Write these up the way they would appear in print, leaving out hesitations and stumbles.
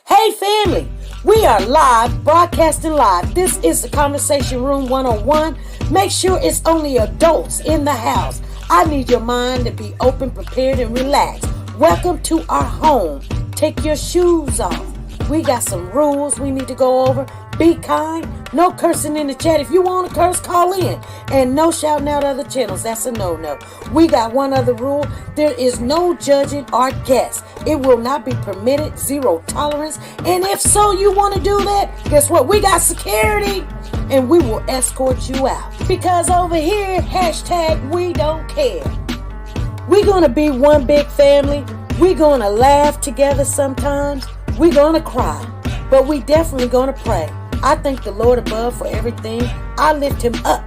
Hey family, we are live, broadcasting live. This is the Conversation Room 101. Make sure it's only adults in the house. I need your mind to be open, prepared, and relaxed. Welcome to our home. Take your shoes off. We got some rules we need to go over. Be kind. No cursing in the chat. If you want to curse, call in. And no shouting out other channels. That's a no-no. We got one other rule. There is no judging our guests. It will not be permitted. Zero tolerance. And if so, you want to do that, guess what? We got security. And we will escort you out. Because over here, hashtag we don't care. We're going to be one big family. We're going to laugh together sometimes. We're going to cry. But we definitely going to pray. I thank the Lord above for everything. I lift him up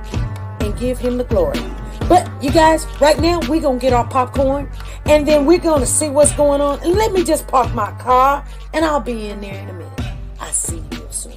and give him the glory. But you guys, right now, we're going to get our popcorn. And then we're going to see what's going on. And let me just park my car. And I'll be in there in a minute. I'll see you real soon.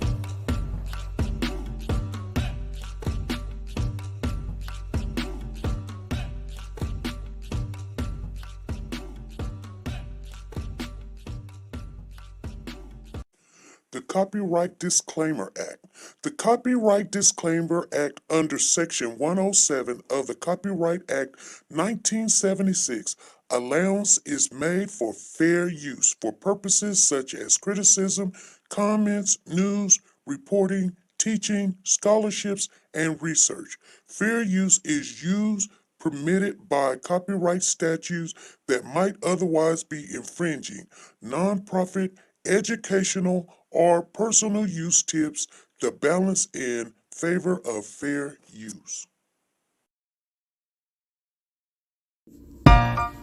The Copyright Disclaimer Act. The Copyright Disclaimer Act under Section 107 of the Copyright Act 1976, allowance is made for fair use for purposes such as criticism, comments, news, reporting, teaching, scholarships, and research. Fair use is used permitted by copyright statutes that might otherwise be infringing. Nonprofit, educational, or personal use tips the balance in favor of fair use.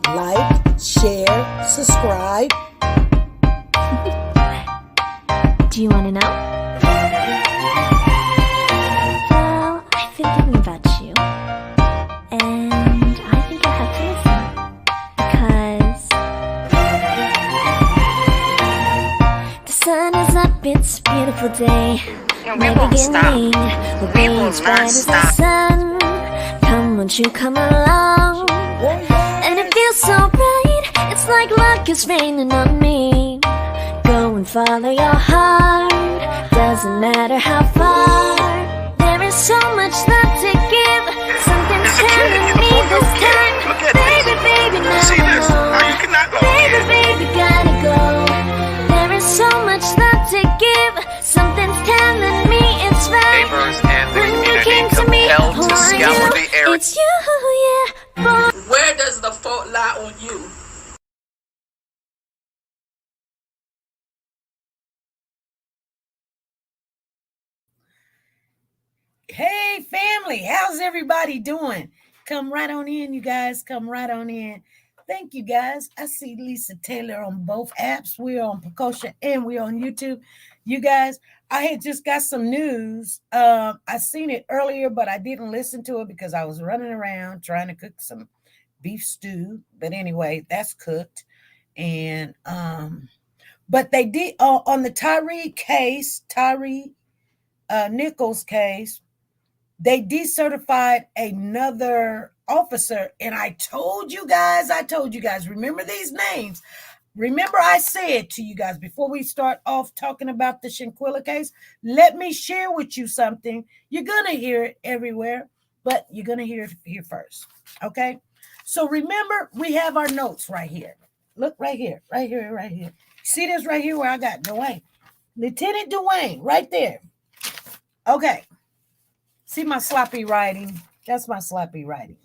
Like, share, subscribe. Do you want to know? Well, I've been thinking about you, and I think I have to listen, because the sun is up, it's a beautiful day. We won't stop. We will not stop. Sun. Come, won't you come along? And it feels so right, it's like luck is raining on me. Go and follow your heart, doesn't matter how far. There is so much love to give, something's telling me this time. Baby, baby, now See this? Now you cannot go baby, again. baby, gotta go. There is so much love to give, something's telling me it's right. Neighbors and the When you community came to me, compelled to who are scour you? the area. It's you, yeah, boy. Where does the fault lie on you? Hey family, how's everybody doing? Come right on in, you guys. Come right on in. Thank you, guys. I see Lisa Taylor on both apps. We're on Petition and we're on YouTube. You guys, I had just got some news. I seen it earlier, but I didn't listen to it because I was running around trying to cook some beef stew. But anyway, that's cooked. And but they did on the Tyree Nichols case. They decertified another officer. And I told you guys, remember these names. Remember I said to you guys before we start off talking about the Shanquella case, let me share with you something. You're going to hear it everywhere, but you're going to hear it here first. Okay? So remember, we have our notes right here. Look right here. See this right here where I got Dwayne. Lieutenant Dwayne, right there. Okay. See my sloppy writing? That's my sloppy writing.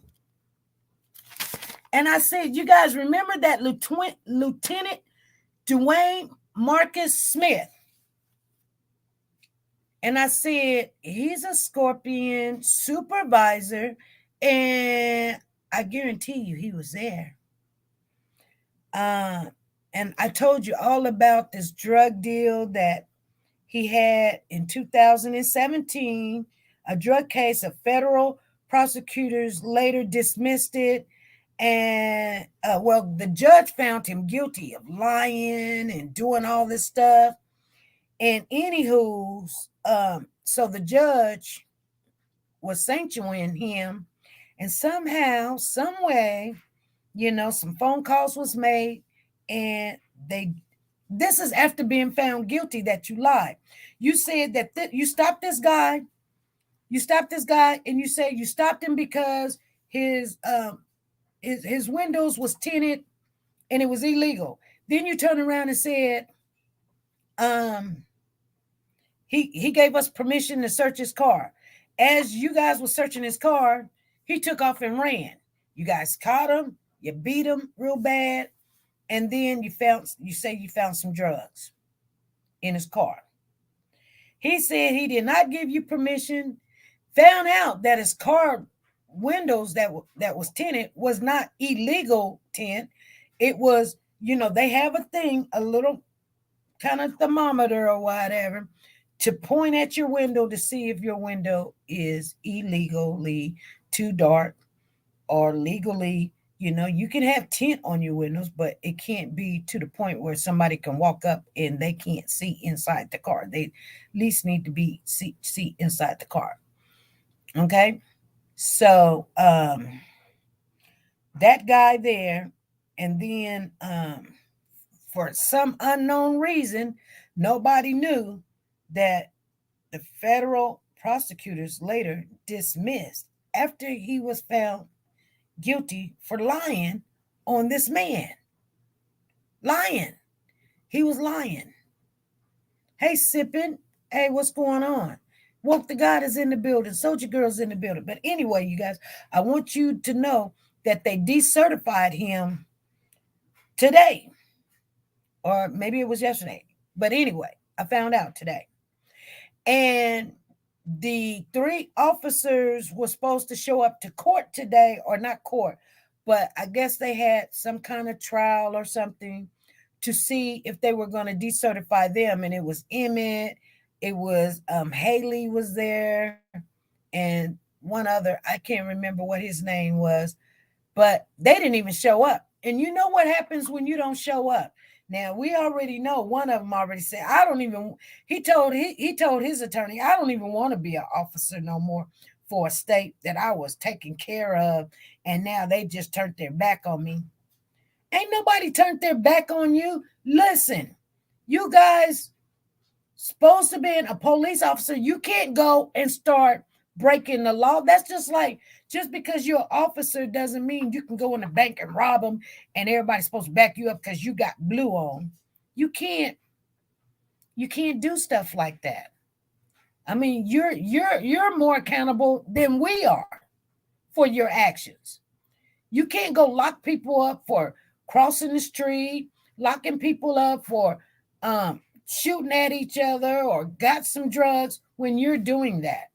And I said, you guys remember that Lieutenant Dwayne Marcus Smith? And I said, he's a Scorpion supervisor, and I guarantee you he was there. And I told you all about this drug deal that he had in 2017, a drug case. Of federal prosecutors later dismissed it. And, the judge found him guilty of lying and doing all this stuff. And anywho, so the judge was sanctioning him. And somehow, some way, some phone calls was made, and they this is after being found guilty that you lied. You said that you stopped this guy. You stopped this guy, and you said you stopped him because his windows was tinted and it was illegal. Then you turned around and said, he gave us permission to search his car. As you guys were searching his car, he took off and ran. You guys caught him, you beat him real bad, and then you say you found some drugs in his car. He said he did not give you permission, found out that his car windows that was tinted was not illegal tint. It was, they have a thing, a little kind of thermometer or whatever, to point at your window to see if your window is illegally too dark or legally, you can have tint on your windows, but it can't be to the point where somebody can walk up and they can't see inside the car. They at least need to see inside the car. Okay? So that guy there, and then for some unknown reason, nobody knew that the federal prosecutors later dismissed after he was found guilty for lying on this man. Lying. He was lying. Hey, Sippin'. Hey, what's going on? Woke the God is in the building. Soldier Girl's in the building. But anyway, you guys, I want you to know that they decertified him today. Or maybe it was yesterday. But anyway, I found out today. And the 3 officers were supposed to show up to court today, or not court, but I guess they had some kind of trial or something to see if they were going to decertify them. And it was Emmett, it was Haley was there, and one other, I can't remember what his name was, but they didn't even show up. And you know what happens when you don't show up? Now, we already know, one of them already said, he told his attorney, I don't even want to be an officer no more for a state that I was taking care of. And now they just turned their back on me. Ain't nobody turned their back on you. Listen, you guys supposed to be a police officer. You can't go and start breaking the law. That's just because you're an officer doesn't mean you can go in the bank and rob them and everybody's supposed to back you up because you got blue on. You can't do stuff like that. I mean, you're more accountable than we are for your actions. You can't go lock people up for crossing the street, locking people up for shooting at each other or got some drugs when you're doing that.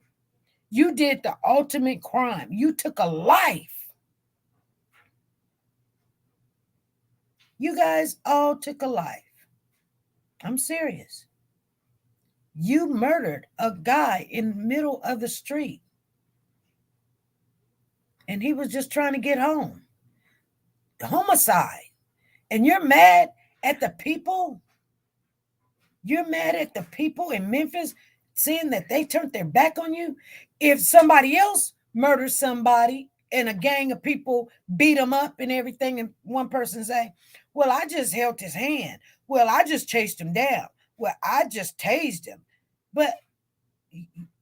You did the ultimate crime. You took a life. You guys all took a life. I'm serious. You murdered a guy in the middle of the street. And he was just trying to get home. Homicide. And you're mad at the people? You're mad at the people in Memphis seeing that they turned their back on you? If somebody else murders somebody and a gang of people beat them up and everything, and one person say, well, I just held his hand. Well, I just chased him down. Well, I just tased him.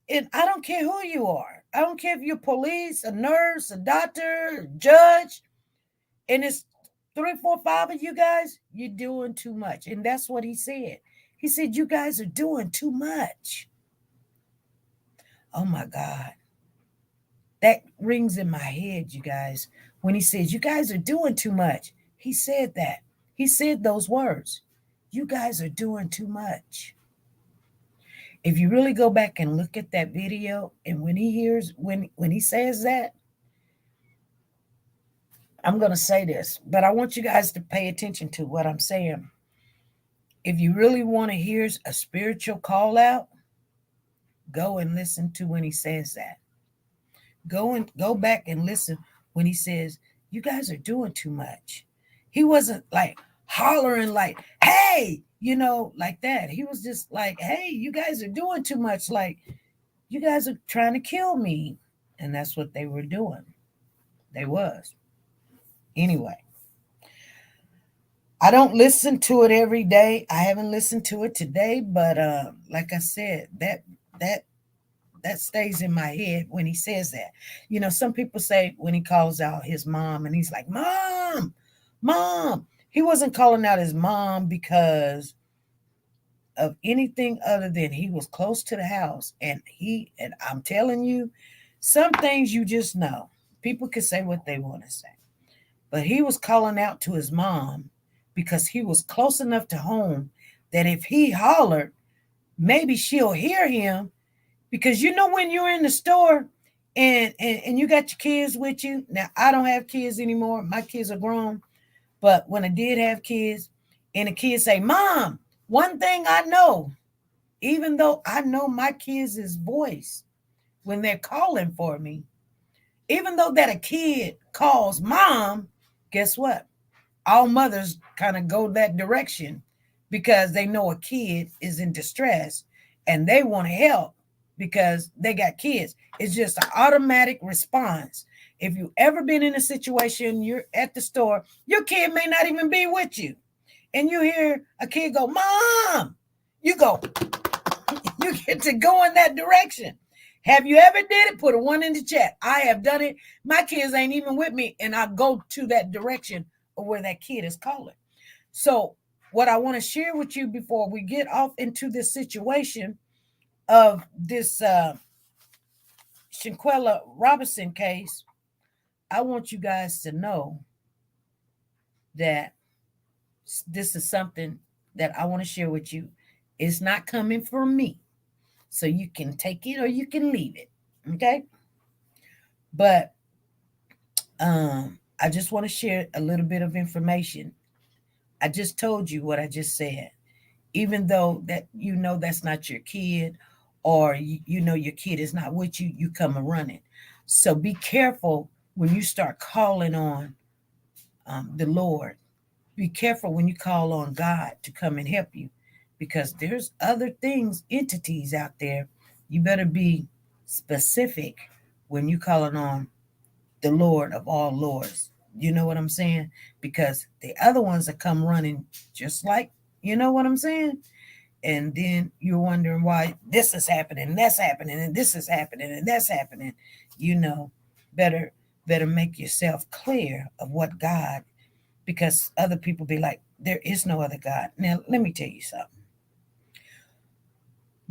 And I don't care who you are. I don't care if you're police, a nurse, a doctor, a judge. And it's 3, 4, 5 of you guys, you're doing too much. And that's what he said. He said, you guys are doing too much. Oh my God. That rings in my head, you guys. When he says, you guys are doing too much. He said that. He said those words. You guys are doing too much. If you really go back and look at that video, and when he says that, I'm going to say this, but I want you guys to pay attention to what I'm saying. If you really want to hear a spiritual call out, go and listen to when he says that. Go back and listen when he says, you guys are doing too much. He wasn't like hollering like, hey, like that. He was just like, hey, you guys are doing too much. Like, you guys are trying to kill me. And that's what they were doing. They was. Anyway, I don't listen to it every day. I haven't listened to it today, but like I said, that that stays in my head when he says that. You know, some people say when he calls out his mom and he's like, "Mom, mom." He wasn't calling out his mom because of anything other than he was close to the house, and I'm telling you, some things you just know. People can say what they want to say. But he was calling out to his mom because he was close enough to home that if he hollered, maybe she'll hear him. Because you know when you're in the store and you got your kids with you. Now I don't have kids anymore. My kids are grown. But when I did have kids, and the kids say, "Mom, one thing I know, even though I know my kids' voice when they're calling for me, even though that a kid calls mom, guess what? All mothers kind of go that direction because they know a kid is in distress and they want to help because they got kids. It's just an automatic response. If you've ever been in a situation, you're at the store, your kid may not even be with you, and you hear a kid go, "Mom," you go, you get to go in that direction. Have you ever did it? Put a 1 in the chat. I have done it. My kids ain't even with me, and I go to that direction of where that kid is calling. So what I want to share with you before we get off into this situation of this Shanquella Robinson case, I want you guys to know that this is something that I want to share with you. It's not coming from me. So you can take it or you can leave it. Okay? But I just want to share a little bit of information. I just told you what I just said. Even though that you know that's not your kid, or you know your kid is not with you, you come a running. So be careful when you start calling on the Lord. Be careful when you call on God to come and help you, because there's other things, entities out there. You better be specific when you calling on the Lord of all lords. You know what I'm saying? Because the other ones that come running just like, you know what I'm saying? And then you're wondering why this is happening, and that's happening, and this is happening, and that's happening. You know, better make yourself clear of what God, because other people be like, there is no other God. Now, let me tell you something.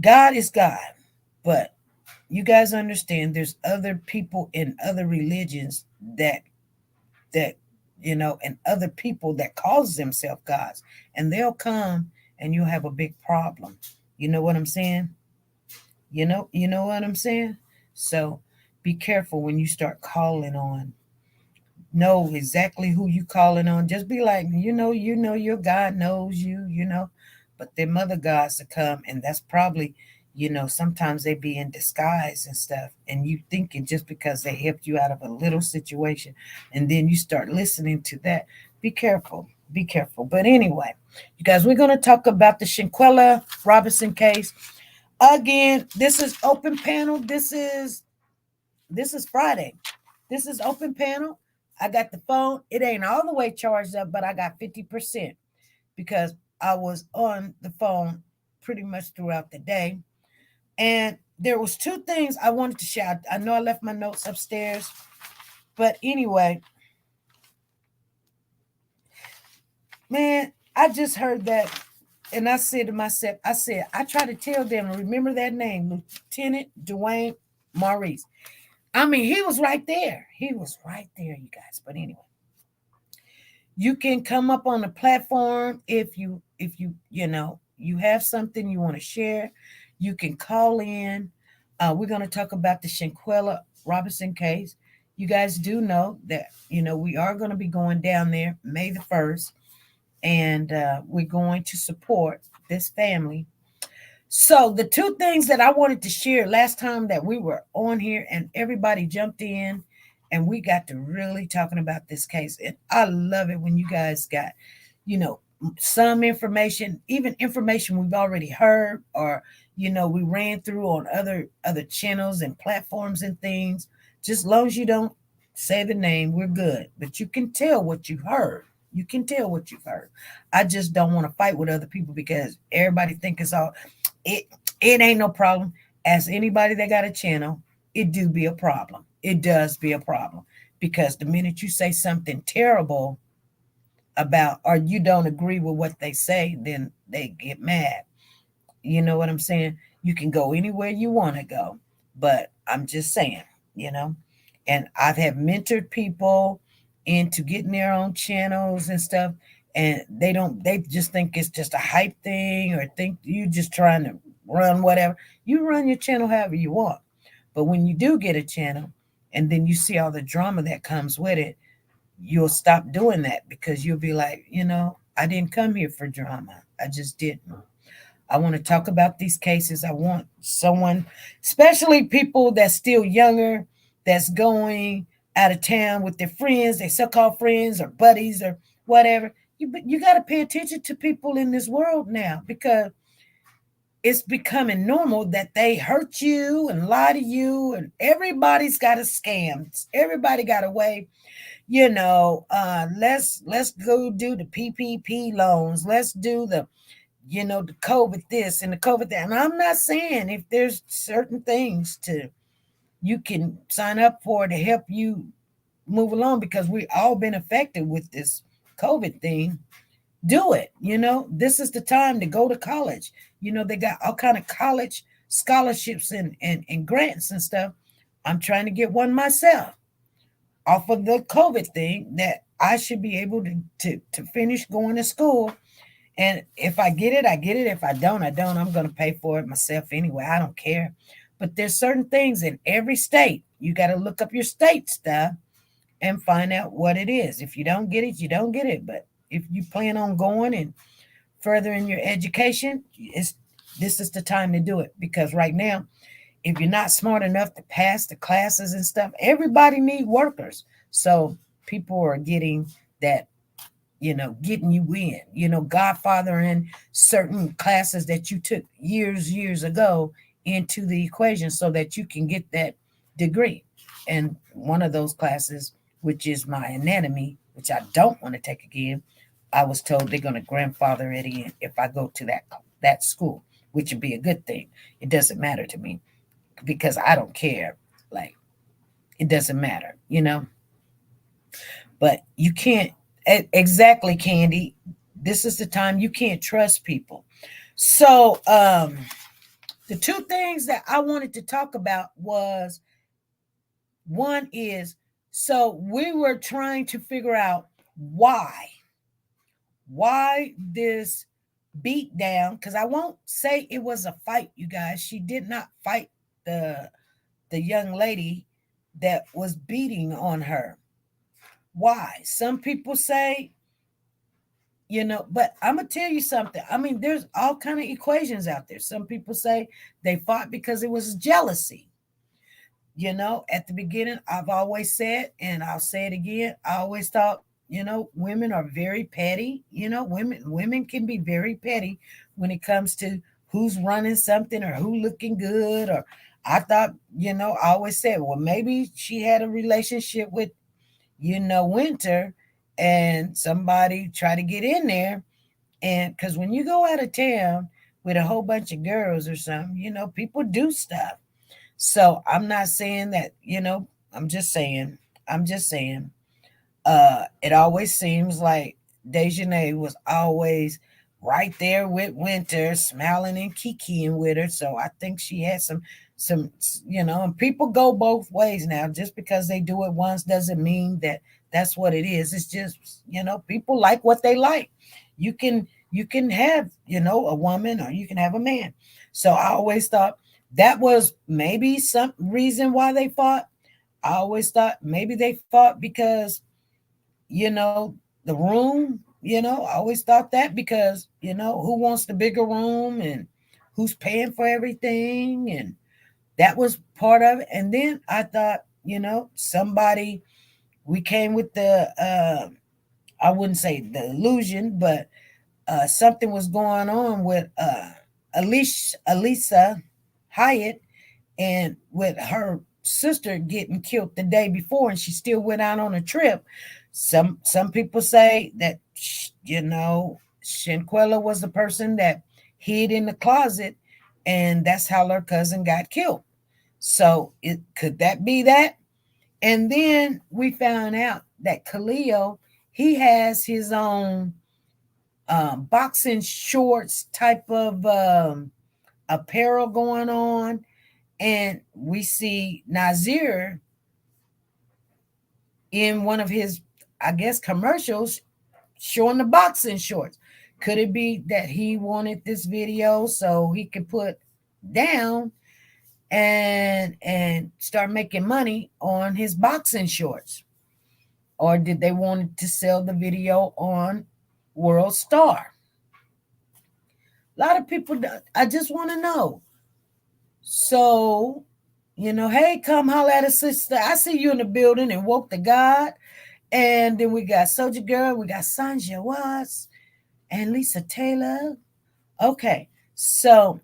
God is God, but you guys understand there's other people in other religions that you know, and other people that calls themselves gods, and they'll come and you'll have a big problem. You know what I'm saying? You know what I'm saying? So be careful when you start calling on. Know exactly who you calling on. Just be like, you know your God knows you, you know. But them other gods to come, and that's probably, you know, sometimes they be in disguise and stuff, and you thinking just because they helped you out of a little situation, and then you start listening to that. Be careful. Be careful. But anyway, you guys, we're going to talk about the Shanquella Robinson case. Again, this is open panel. This is Friday. This is open panel. I got the phone. It ain't all the way charged up, but I got 50% because I was on the phone pretty much throughout the day. And there was two things I wanted to share. I know I left my notes upstairs, but anyway, man, I just heard that, and I said to myself, I try to tell them, remember that name, Lieutenant Dwayne Maurice. I mean, he was right there. He was right there, you guys. But anyway, you can come up on the platform if you know you have something you want to share. You can call in. We're going to talk about the Shanquella Robinson case. You guys do know that, you know, we are going to be going down there May the 1st, and we're going to support this family. So the two things that I wanted to share last time that we were on here and everybody jumped in and we got to really talking about this case. And I love it when you guys got, you know, some information, even information we've already heard, or, you know, we ran through on other channels and platforms and things. Just as long as you don't say the name, we're good. But you can tell what you heard. You can tell what you've heard. I just don't want to fight with other people because everybody think it's all it. It ain't no problem. As anybody that got a channel, it do be a problem. It does be a problem because the minute you say something terrible about or you don't agree with what they say, then they get mad. You know what I'm saying? You can go anywhere you want to go, but I'm just saying, you know. And I've have mentored people into getting their own channels and stuff, and they just think it's just a hype thing or think you just trying to run whatever. You run your channel however you want. But when you do get a channel and then you see all the drama that comes with it, you'll stop doing that because you'll be like, I didn't come here for drama. I just didn't. I want to talk about these cases. I want someone, especially people that's still younger, that's going out of town with their friends, their so-called friends or buddies or whatever. You got to pay attention to people in this world now because it's becoming normal that they hurt you and lie to you, and everybody's got a scam. Everybody got a way. Let's go do the PPP loans. Let's do the COVID this and the COVID that. And I'm not saying if there's certain things you can sign up for to help you move along because we all been affected with this COVID thing. Do it. This is the time to go to college. They got all kind of college scholarships and grants and stuff. I'm trying to get one myself off of the COVID thing that I should be able to finish going to school. And if I get it, I get it. If I don't, I don't. I'm going to pay for it myself anyway. I don't care. But there's certain things in every state. You got to look up your state stuff and find out what it is. If you don't get it, you don't get it. But if you plan on going and furthering your education, this is the time to do it. Because right now, if you're not smart enough to pass the classes and stuff, everybody need workers. So people are getting that, getting you in, Godfather in certain classes that you took years ago into the equation so that you can get that degree. And one of those classes, which is my anatomy, which I don't want to take again, I was told they're going to grandfather it in if I go to that school, which would be a good thing. It doesn't matter to me because I don't care. Like, it doesn't matter, But you can't, exactly, Candy. This is the time you can't trust people. So the two things that I wanted to talk about was, one is, so we were trying to figure out why this beat down, because I won't say it was a fight, you guys. She did not fight the young lady that was beating on her. Why? Some people say, but I'm gonna tell you something. I mean, there's all kind of equations out there. Some people say they fought because it was jealousy. At the beginning, I've always said, and I'll say it again, I always thought, women are very petty. Women can be very petty when it comes to who's running something or who looking good. Or I thought, I always said, well, maybe she had a relationship with, Winter, and somebody tried to get in there. And because when you go out of town with a whole bunch of girls or something, people do stuff. So I'm not saying that, I'm just saying, it always seems like Dejanay was always right there with Winter, smiling and kikiing with her. So I think she had some, and people go both ways now. Just because they do it once doesn't mean that that's what it is. It's just, people like what they like. You can have, a woman or you can have a man. So I always thought that was maybe some reason why they fought. I always thought maybe they fought because, the room, I always thought that because, who wants the bigger room and who's paying for everything. And that was part of it. And then I thought, we came with the, I wouldn't say the illusion, but something was going on with Alicia Hyatt and with her sister getting killed the day before, and she still went out on a trip. Some people say that Shanquella was the person that hid in the closet, and that's how her cousin got killed. So it could that be that? And then we found out that Khalil, he has his own boxing shorts type of apparel going on. And we see Nazir in one of his, I guess, commercials showing the boxing shorts. Could it be that he wanted this video so he could put down and start making money on his boxing shorts? Or did they want to sell the video on World Star? A lot of people, I just want to know. So, hey, come holler at a sister. I see you in the building and woke to God. And then we got Soldier Girl, we got Sanja Watts and Lisa Taylor. Okay, so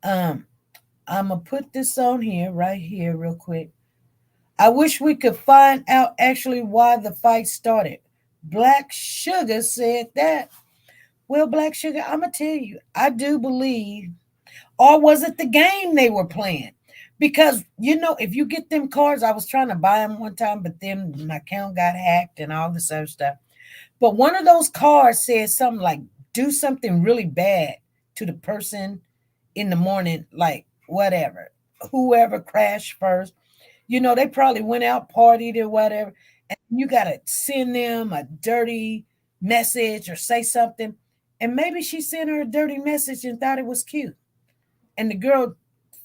I'm gonna put this on here, right here, real quick. I wish we could find out actually why the fight started. Black Sugar said that. Well, Black Sugar, I'm gonna tell you, I do believe, or was it the game they were playing? Because, if you get them cards, I was trying to buy them one time, but then my account got hacked and all this other stuff. But one of those cards says something like, do something really bad to the person in the morning, like whatever, whoever crashed first. They probably went out, partied or whatever, and you got to send them a dirty message or say something. And maybe she sent her a dirty message and thought it was cute. And the girl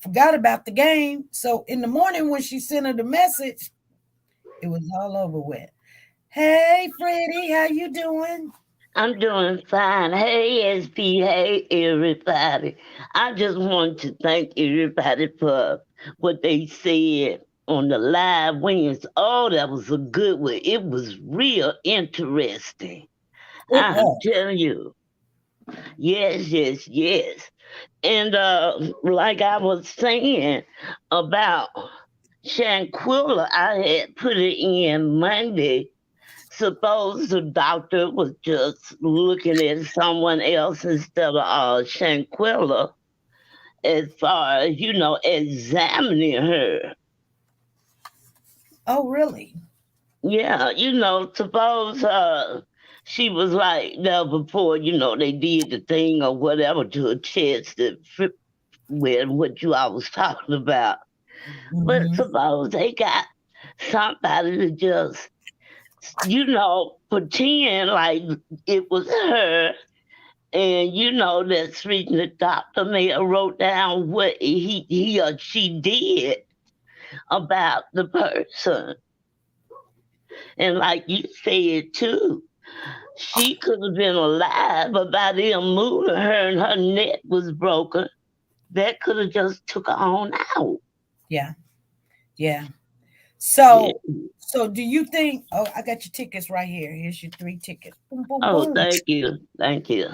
forgot about the game. So in the morning when she sent her the message, it was all over with. Hey, Freddie, how you doing? I'm doing fine. Hey, SP. Hey, everybody. I just want to thank everybody for what they said on the live wins. Oh, that was a good one. It was real interesting. I'm telling you. Yes. And like I was saying about Shanquella, I had put it in Monday. Suppose the doctor was just looking at someone else instead of Shanquella as far as, examining her. Oh, really? Yeah, suppose she was like that before, they did the thing or whatever to her chest with what you all was talking about. Mm-hmm. But suppose they got somebody to just, pretend like it was her. And, that's reason the doctor may have wrote down what he or she did about the person. And like you said, too, she could have been alive, but by them moving her and her neck was broken, that could have just took her on out. Yeah. So do you think, I got your tickets right here. Here's your 3 tickets. Boom, boom, boom. Thank you.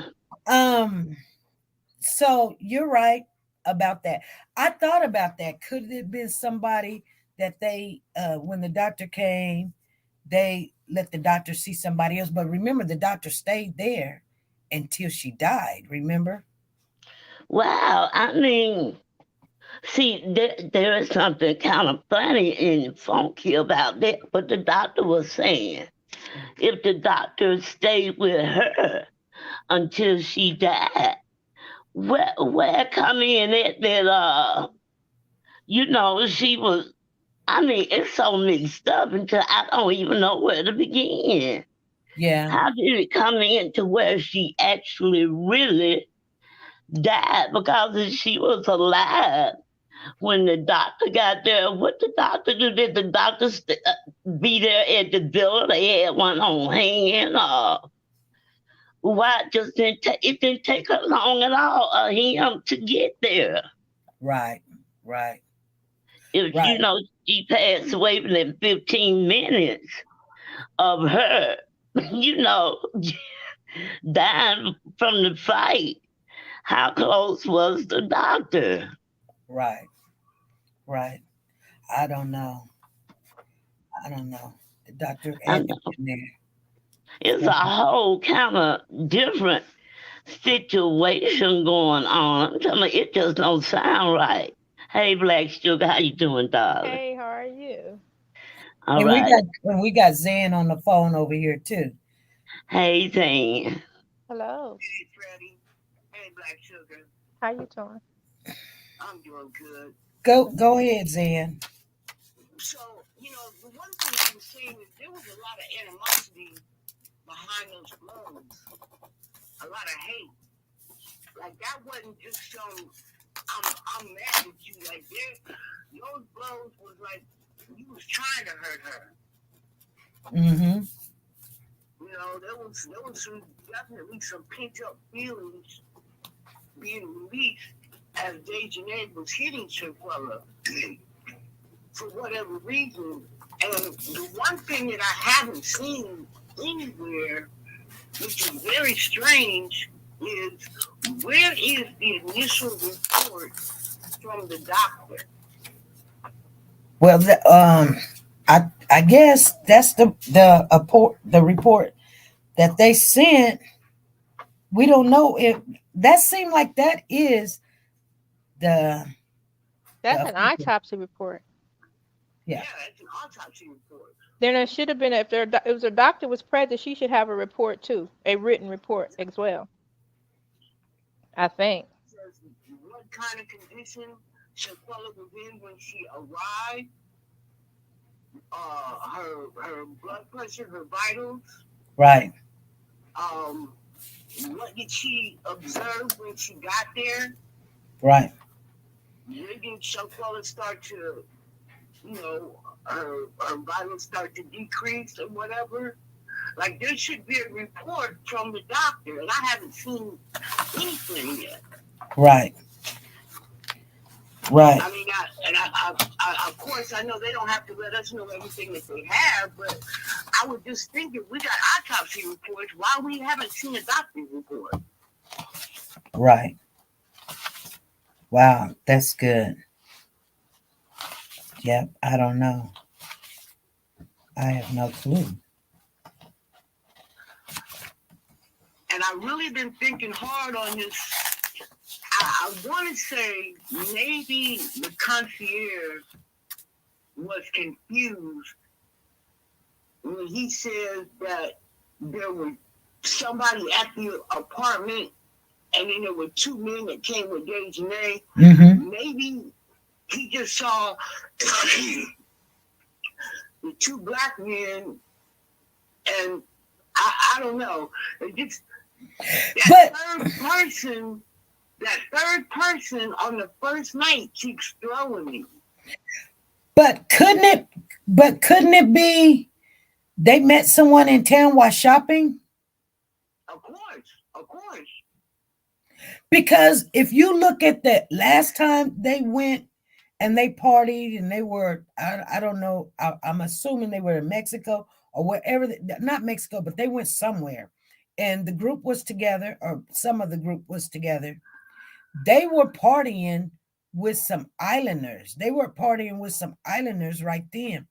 So you're right about that. I thought about that. Could it have been somebody that they, when the doctor came, they let the doctor see somebody else? But remember, the doctor stayed there until she died, remember? Wow, I mean, see, there is something kind of funny and funky about that. But the doctor was saying, if the doctor stayed with her until she died, where come in it that, she was, I mean, it's so mixed up until I don't even know where to begin. Yeah. How did it come in to where she actually really died? Because if she was alive when the doctor got there, what the doctor do? Did the doctor be there at the door? They had one on hand? Why it didn't take her long at all him to get there? Right. If she passed away within 15 minutes of her, dying from the fight. How close was the doctor? Right. I don't know. I don't know. The doctor I had to know. be in there. It's a whole kind of different situation going on. I'm telling you, it just don't sound right. Hey, Black Sugar, how you doing, darling? Hey, how are you? All And right. we got Zan on the phone over here too. Hey, Zane. Hello. Hey, Freddie. Hey, Black Sugar. How you doing? I'm doing good. Go ahead, Zan. So, the one thing I was saying is there was a lot of animosity behind those blows. A lot of hate. Like, that wasn't just some, I'm mad at you. Like, those blows was like, you was trying to hurt her. Mm-hmm. There was definitely some pent-up feelings being released as Shenette was hitting Shanquella for whatever reason. And the one thing that I haven't seen anywhere, which is very strange, is where is the initial report from the doctor? Well, I guess that's the report that they sent. We don't know if that seemed like that is That's an autopsy report. Yeah, it's an autopsy report. Then there should have been, if it was a doctor was present, she should have a report too, a written report as well. I think. What kind of condition Shanquella was in when she arrived? Her blood pressure, her vitals. right. What did she observe when she got there? Right. When did Shanquella start to, her vitals start to decrease or whatever? Like, there should be a report from the doctor, and I haven't seen anything yet. Right. Right. I mean, I of course, I know they don't have to let us know everything that they have, but I was just thinking, we got autopsy reports. Why we haven't seen a doctor's report? Right. Wow, that's good. Yep, I don't know. I have no clue. And I've really been thinking hard on this. I want to say maybe the concierge was confused when he said that there was somebody at the apartment and then there were two men that came with Shenette. Mm-hmm. Maybe he just saw the two black men, and I don't know. It just that third person on the first night keeps throwing me. But couldn't it be they met someone in town while shopping? Of course. Because if you look at the last time they went and they partied and they were, I don't know, I'm assuming they were in Mexico or wherever, not Mexico, but they went somewhere. And the group was together, or some of the group was together. They were partying with some islanders. Right then.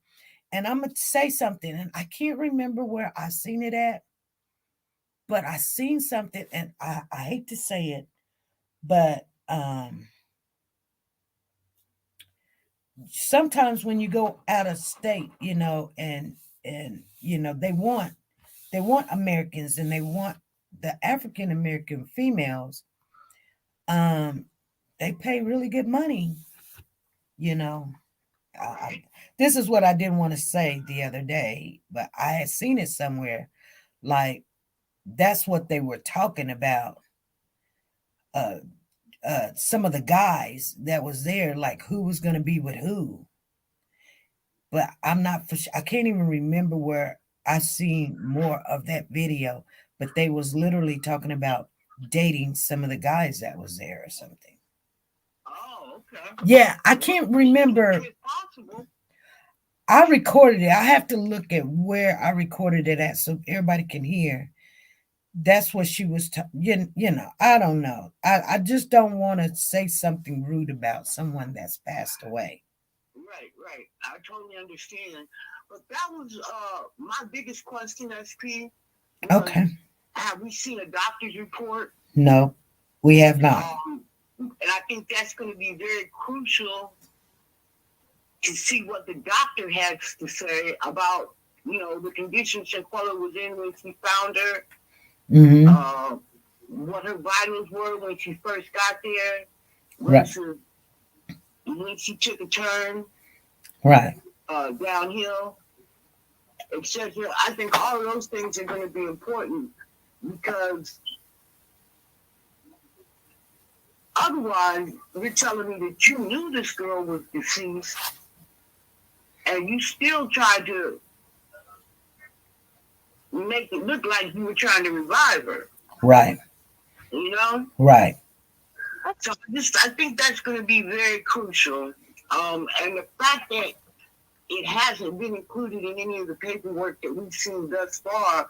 And I'm going to say something, and I can't remember where I seen it at, but I seen something, and I hate to say it, but sometimes when you go out of state, and they want Americans, and they want the African American females, they pay really good money, this is what I didn't want to say the other day, but I had seen it somewhere. Like, that's what they were talking about. Some of the guys that was there, like who was going to be with who. But I'm not for sure. I can't even remember where I seen more of that video, but they was literally talking about dating some of the guys that was there or something. Oh, okay. Yeah, I can't remember. It's possible. I recorded it. I have to look at where I recorded it at so everybody can hear. That's what she was, I don't know. I just don't want to say something rude about someone that's passed away. Right. I totally understand. But that was my biggest question, SP. Okay. Have we seen a doctor's report? No, we have not. And I think that's going to be very crucial to see what the doctor has to say about, the condition Shanquella was in when she found her, what her vitals were when she first got there, versus when she took a turn downhill, etc. I think all of those things are going to be important because otherwise, you're telling me that you knew this girl was deceased and you still tried to make it look like you were trying to revive her. Right. Right. So I think that's going to be very crucial. And the fact that it hasn't been included in any of the paperwork that we've seen thus far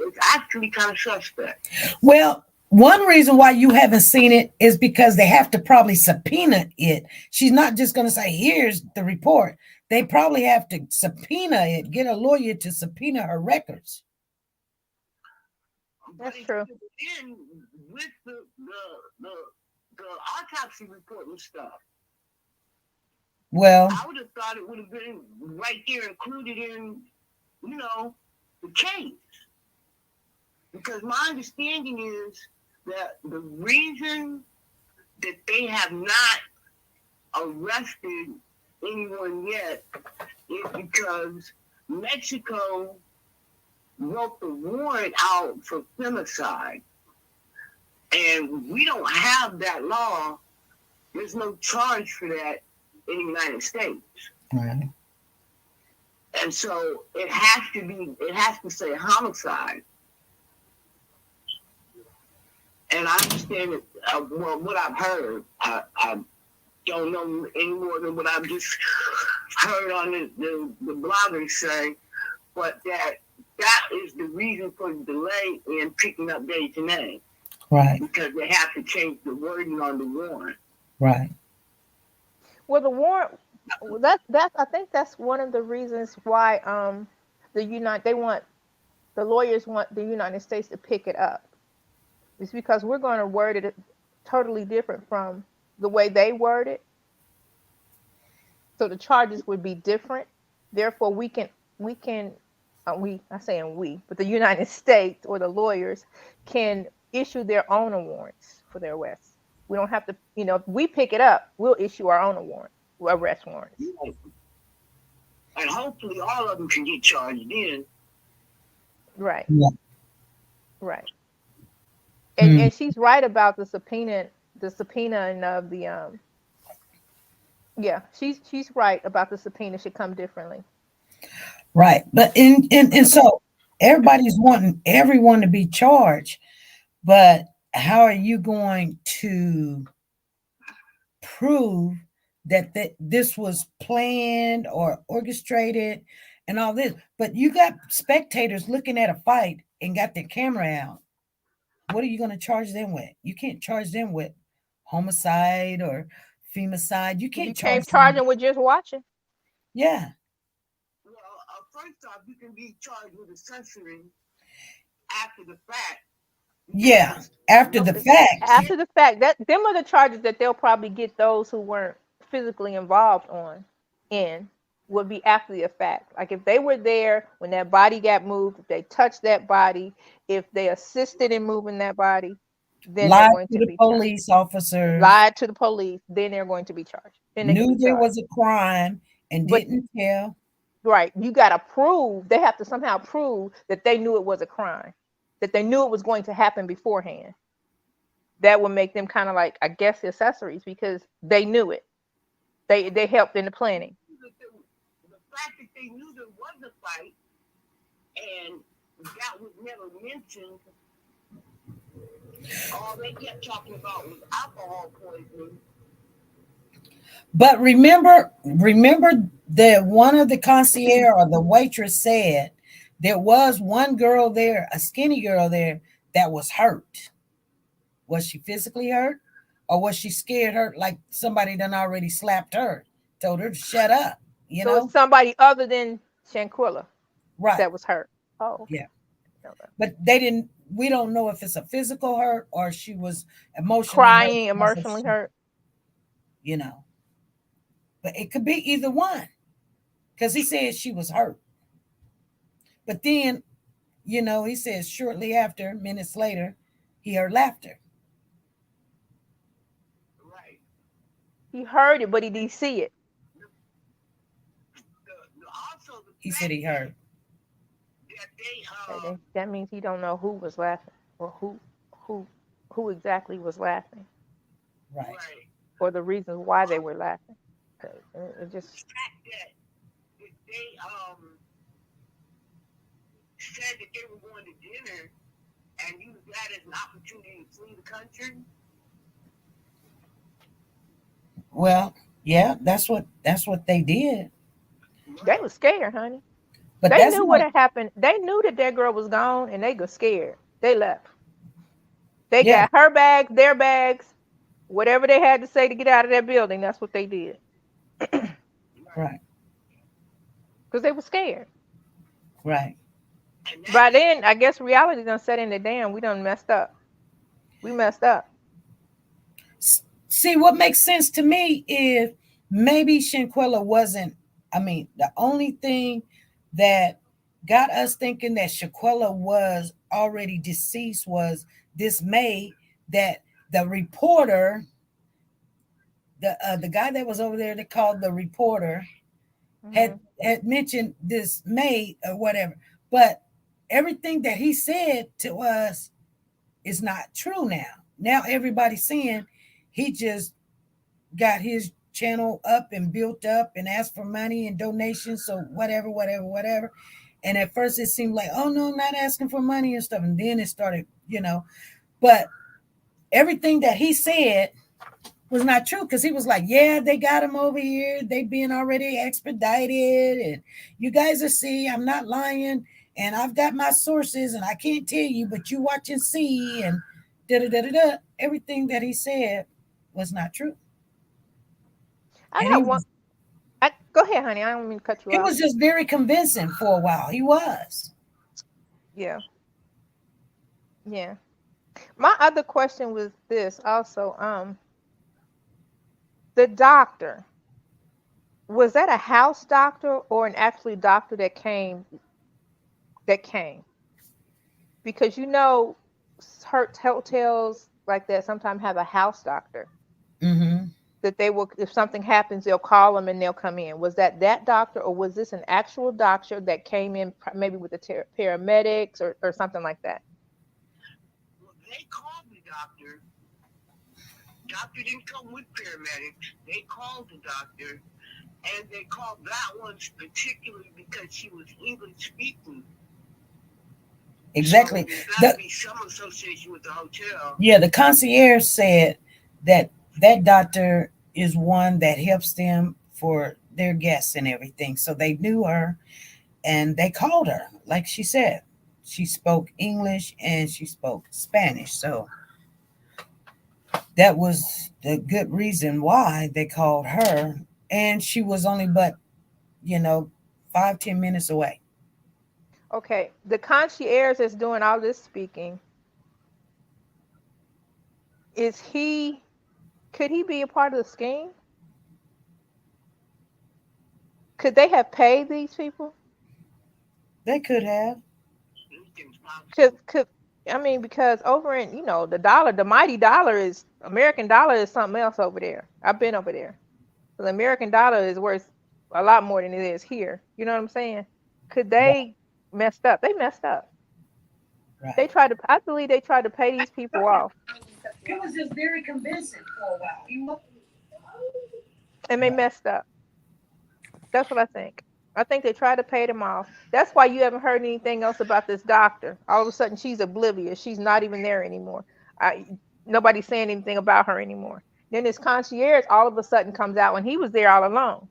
is actually kind of suspect. Well, one reason why you haven't seen it is because they have to probably subpoena it. She's not just going to say, here's the report. They probably have to subpoena it, get a lawyer to subpoena her records. That's true. Then with the autopsy report and stuff, well, I would have thought it would have been right there included in, the case. Because my understanding is that the reason that they have not arrested anyone yet is because Mexico wrote the warrant out for femicide. And we don't have that law. There's no charge for that in the United States. Right. And so it has to say homicide. And I understand it, what I've heard, I don't know any more than what I've just heard on the bloggers say, but that is the reason for the delay in picking up Daytonay. Right. Because they have to change the wording on the warrant. Right. Well, the warrant, I think that's one of the reasons why the lawyers want the United States to pick it up. It's because we're going to word it totally different from the way they word it. So the charges would be different. Therefore, but the United States or the lawyers can issue their own warrants for their arrests. We don't have to, if we pick it up, we'll issue our own arrest warrants. And hopefully all of them can get charged in. Right. Yeah. Right. And she's right about the subpoena and of the she's right about the subpoena should come differently. Right. But and so everybody's wanting everyone to be charged, but how are you going to prove that this was planned or orchestrated and all this? But you got spectators looking at a fight and got their camera out. What are you going to charge them with? You can't charge them with homicide or femicide. You can't charge them with just watching. Yeah. Well, first off, you can be charged with accessory after the fact. Yeah, after the fact. After the fact, them are the charges that they'll probably get those who weren't physically involved would be after the fact. Like if they were there when that body got moved, if they touched that body, if they assisted in moving that body, then lied they're going to to the be police officers. Lied to the police, then they're going to be charged. Knew there was a crime and didn't tell. Right. You got to prove, they have to somehow prove that they knew it was a crime, that they knew it was going to happen beforehand. That would make them kind of like, I guess, accessories because they knew it. They helped in the planning. The fact that they knew there was a fight and that was never mentioned, all they kept talking about was alcohol poisoning. But remember that one of the concierge or the waitress said there was one girl there, a skinny girl there, that was hurt. Was she physically hurt? Or was she scared hurt like somebody done already slapped her told her to shut up. You So know, it's somebody other than Shanquella right? that was hurt. Oh, okay. Yeah, but they didn't. We don't know if it's a physical hurt or she was emotionally hurt Crying, emotionally hurt. You know, but it could be either one because he said she was hurt. But then, you know, he says shortly after, minutes later, he heard laughter. Right. He heard it, but he didn't see it. Also, He said he heard. That means he don't know who was laughing or who exactly was laughing. Right. Or the reasons why they were laughing. It just the fact that they said that they were going to dinner and used that as an opportunity to flee the country. Well, yeah, that's what they did. They were scared, honey. But they that's knew what had happened. They knew that their girl was gone, and they got scared. They left. They got her bags, their bags, whatever they had to say to get out of that building. That's what they did. Right. Because they were scared. Right. By then, I guess reality done set in the dam. We done messed up. We messed up. See, what makes sense to me is maybe Shanquella wasn't. I mean, the only thing that got us thinking that Shanquella was already deceased was dismay that the reporter, the guy that was over there that called the reporter, had mentioned dismay or whatever. But everything that he said to us is not true now. Now everybody's saying he just got his channel up and built up and asked for money and donations. So whatever. And at first it seemed like, oh no, not asking for money and stuff. And then it started, you know, but everything that he said was not true because he was like, yeah, they got him over here. They being already expedited. And you guys will see, I'm not lying. And I've got my sources and I can't tell you, but you watch and see. And da-da-da-da-da. Everything that he said was not true. Go ahead, honey. I don't mean to cut you off. He was just very convincing for a while. He was. Yeah. Yeah. My other question was this also. The doctor, was that a house doctor or an actually doctor that came? Because you know, hotels like that sometimes have a house doctor. Mm-hmm. That they will, if something happens, they'll call them and they'll come in. Was that doctor, or was this an actual doctor that came in maybe with the paramedics or something like that? Well, they called the doctor. Doctor didn't come with paramedics. They called the doctor, and they called that one particularly because she was English speaking. Exactly. So there's got to be some association with the hotel. Yeah, the concierge said that doctor is one that helps them for their guests and everything. So they knew her and they called her. Like she said, she spoke English and she spoke Spanish. So that was the good reason why they called her. And she was only 5-10 minutes away. Okay, the concierge that's doing all this speaking, could he be a part of the scheme? Could they have paid these people? They could have. Because over in, the mighty dollar is, American dollar is something else over there. I've been over there. The American dollar is worth a lot more than it is here. You know what I'm saying? Could they messed up? They messed up. Right. I believe they tried to pay these people off. It was just very convincing for a while. And they messed up. That's what I think. I think they tried to pay them off. That's why you haven't heard anything else about this doctor. All of a sudden, she's oblivious. She's not even there anymore. Nobody's saying anything about her anymore. Then this concierge all of a sudden comes out when he was there all alone.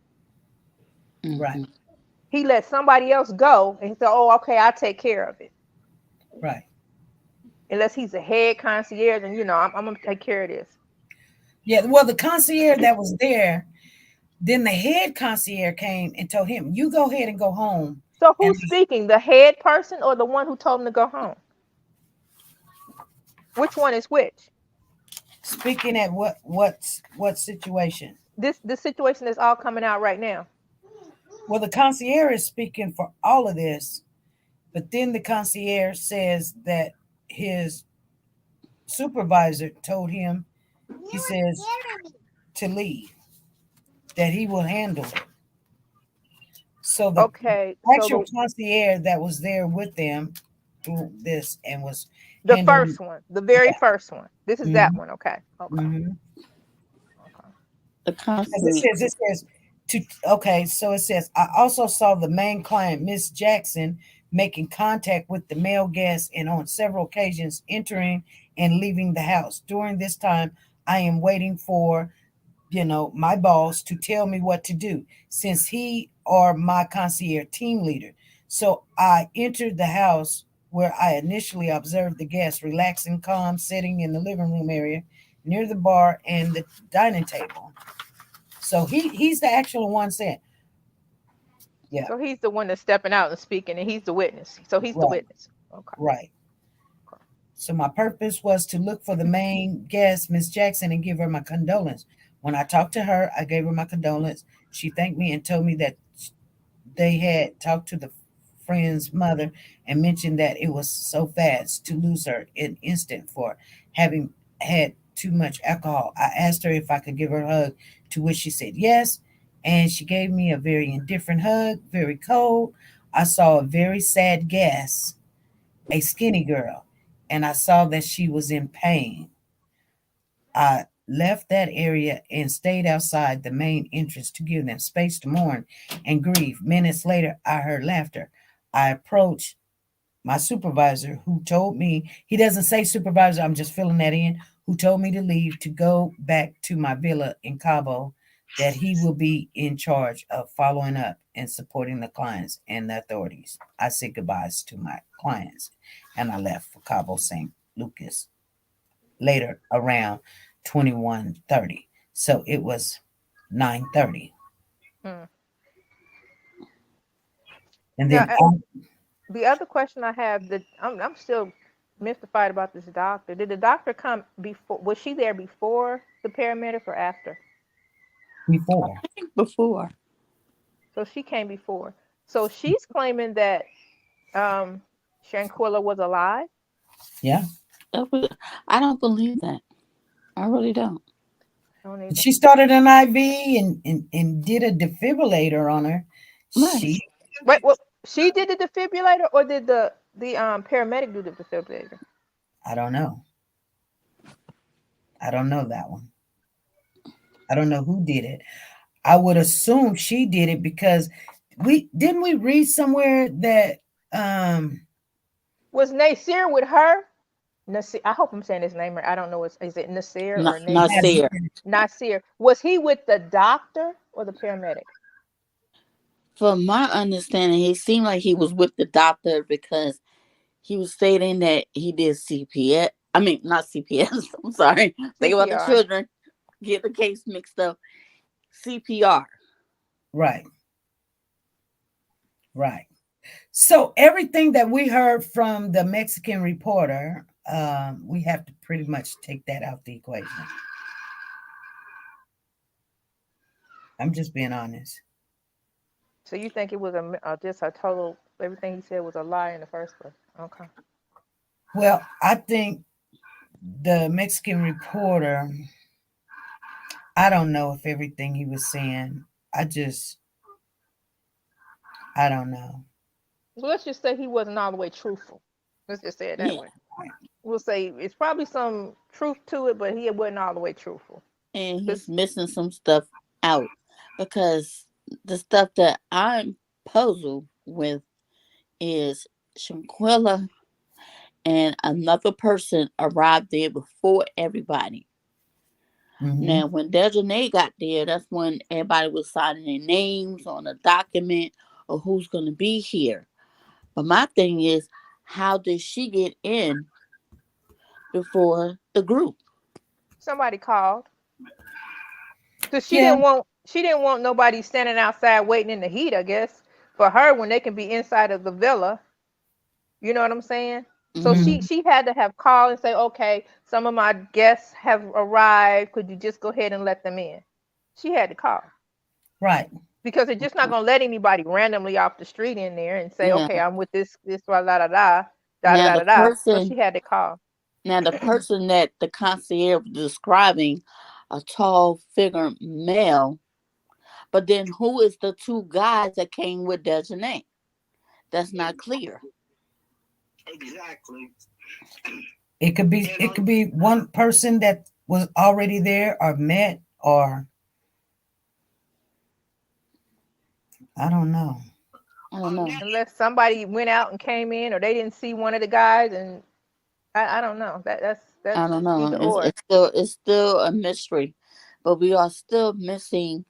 Right. He let somebody else go and he said, oh, okay, I'll take care of it. Right. Unless he's a head concierge and, I'm going to take care of this. Yeah, well, the concierge that was there, Then the head concierge came and told him, "You go ahead and go home." So And who's speaking? The head person or the one who told him to go home? Which one is which? speaking at what situation? This situation is all coming out right now. Well, the concierge is speaking for all of this, but then the concierge says that his supervisor told him, he says, to leave, that he will handle it. So the Okay, so actual concierge that was there with them through this and was the handling, first one, the very yeah. first one. This is that one. Okay. Okay. Mm-hmm. Okay. The It constant. says okay, so it says, I also saw the main client, Miss Jackson, making contact with the male guests and on several occasions entering and leaving the house. During this time, I am waiting for, my boss to tell me what to do since he or my concierge team leader. So I entered the house where I initially observed the guests relaxing, calm, sitting in the living room area near the bar and the dining table. So he's the actual one saying, yeah, So he's the one that's stepping out and speaking, and he's the witness. So he's the right, witness. Okay. right. So my purpose was to look for the main guest, Miss Jackson, and give her my condolence. When I talked to her, I gave her my condolence. She thanked me and told me that they had talked to the friend's mother and mentioned that it was so fast to lose her in instant for having had too much alcohol. I asked her if I could give her a hug, to which she said yes, and she gave me a very indifferent hug, very cold. I saw a very sad guest, a skinny girl, and I saw that she was in pain. I left that area and stayed outside the main entrance to give them space to mourn and grieve. Minutes later, I heard laughter. I approached my supervisor, who told me, he doesn't say supervisor, I'm just filling that in, who told me to leave to go back to my villa in Cabo, that he will be in charge of following up and supporting the clients and the authorities. I said goodbyes to my clients and I left for Cabo St. Lucas later around 21:30. So it was 9:30. Hmm. And Now, then the other question I have, that I'm still mystified about this doctor. Did the doctor come before? Was she there before the paramedic or after? before, I think before. So she came before. So she's claiming that Shanquella was alive. yeah, I don't believe that. I really don't. I don't either. she started an IV and did a defibrillator on her. Right. She, Wait, what? She did the defibrillator, or did the paramedic do the defibrillator? I don't know. I don't know that one. I don't know who did it. I would assume she did it because we read somewhere that Was Nasir with her? Nasir, I hope I'm saying his name right. I don't know. Is it Nasir or Not Nasir? there. Nasir. Was he with the doctor or the paramedic? From my understanding, he seemed like he was with the doctor because he was stating that he did CPS. I mean, not CPS. I'm sorry. Think about the CPR. children. Get the case mixed up. CPR. right. Right. So everything that we heard from the Mexican reporter, we have to pretty much take that out the equation. I'm just being honest. So you think it was just a total, everything he said was a lie in the first place? Okay. Well, I think the Mexican reporter, I don't know if everything he was saying, I don't know. So let's just say he wasn't all the way truthful. Let's just say it that Yeah. way. We'll say it's probably some truth to it, but he wasn't all the way truthful. And he's missing some stuff out because the stuff that I'm puzzled with is Shanquella and another person arrived there before everybody. Mhm. Now, when Dejanay got there, that's when everybody was signing their names on a document of who's going to be here. But my thing is, how did she get in before the group? Somebody called. So she Yeah. didn't want she didn't want nobody standing outside waiting in the heat, I guess, for her when they can be inside of the villa. You know what I'm saying? So Mm-hmm. she had to have called and say, okay, some of my guests have arrived. Could you just go ahead and let them in? She had to call. Right. Because they're just not gonna let anybody randomly off the street in there and say, Yeah. okay, I'm with this da da da da da Now da the da. So person, she had to call. now the person that the concierge was describing, a tall figure male, but then who is the two guys that came with Dejanay? That's not clear. Exactly. It could be one person that was already there or met, or I don't know. I don't know. Unless somebody went out and came in, or they didn't see one of the guys, and I don't know. That's I don't know. either or. It's still a mystery, but we are still missing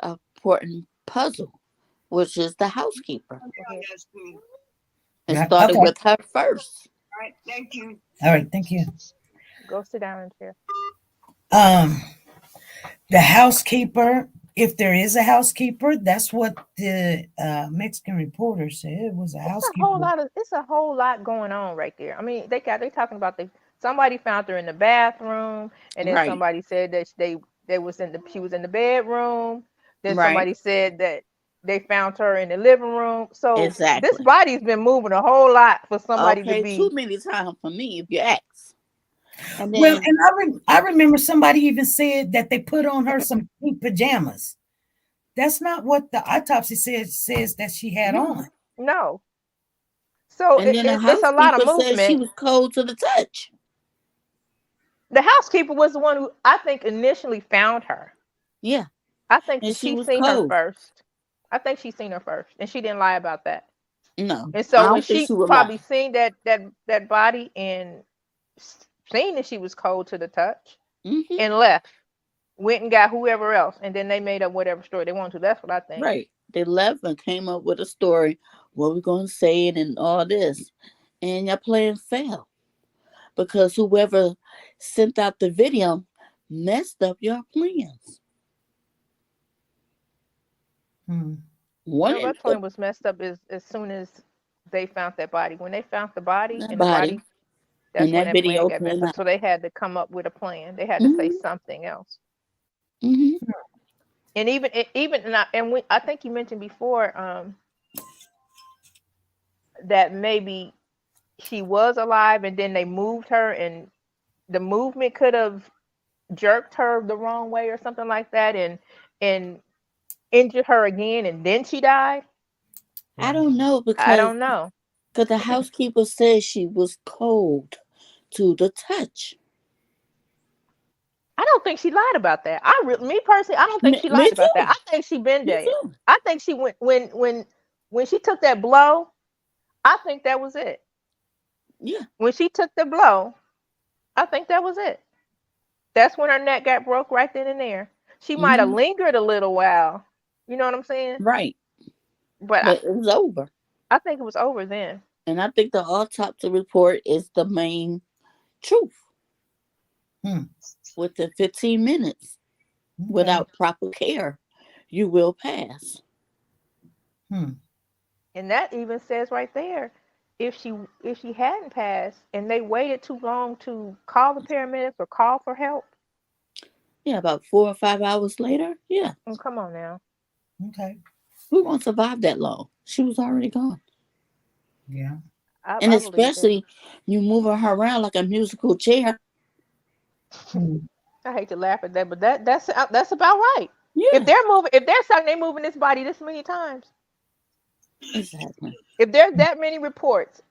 a important puzzle, which is the housekeeper. It Yeah, started okay. with her first. All right, thank you. All right, thank you. Go sit down in the chair. The housekeeper, if there is a housekeeper, that's what the Mexican reporter said. It was a housekeeper. It's a whole lot going on right there. I mean, they talking about somebody found her in the bathroom, and then Right. somebody said that she was in the bedroom. Then Right. somebody said that they found her in the living room. So this Exactly. body's been moving a whole lot for somebody to Okay, be. too many times for me, if you ask. And then, Well, and I remember somebody even said that they put on her some pink pajamas. That's not what the autopsy says that she had on. No. So and then the it's a lot of housekeeper said she movement. was cold to the touch. The housekeeper was the one who I think initially found her. Yeah. I think And that she she was seen her cold. first. I think she seen her first, and she didn't lie about that. No. And I so when don't think she she would probably lie. seen that body and seen that she was cold to the touch Mm-hmm. and left, went and got whoever else, and then they made up whatever story they wanted to. That's what I think. Right. They left and came up with a story, what we're going to say it and all this. And your plan failed. Because whoever sent out the video messed up your plans. One No, my plan was messed up as soon as they found that body. When they found the body that and the body, that's and when that that plan video got messed came up. out. So they had to come up with a plan. They had to say something else. Mm-hmm. And I think you mentioned before that maybe she was alive and then they moved her, and the movement could have jerked her the wrong way or something like that, and injured her again, and then she died. I don't know I because don't know. the housekeeper said she was cold to the touch. I don't think she lied about that. Me personally, I don't think she Me lied about too. that. I think she been Me there. too. I think she went when she took that blow. I think that was it. Yeah. When she took the blow, I think that was it. That's when her neck got broke right then and there. She might have lingered a little while. You know what I'm saying? Right. But it was over. I think it was over then. And I think the autopsy report is the main truth. Within 15 minutes, without proper care, you will pass. And that even says right there, if she hadn't passed and they waited too long to call the paramedics or call for help. Yeah, about 4 or 5 hours later. Yeah. Oh, come on now. Okay. Who won't survive that long? She was already gone. Yeah. And especially you moving her around like a musical chair. I hate to laugh at that, but that's about right. Yeah. If they're saying they're moving this body this many times. Exactly. If there's that many reports,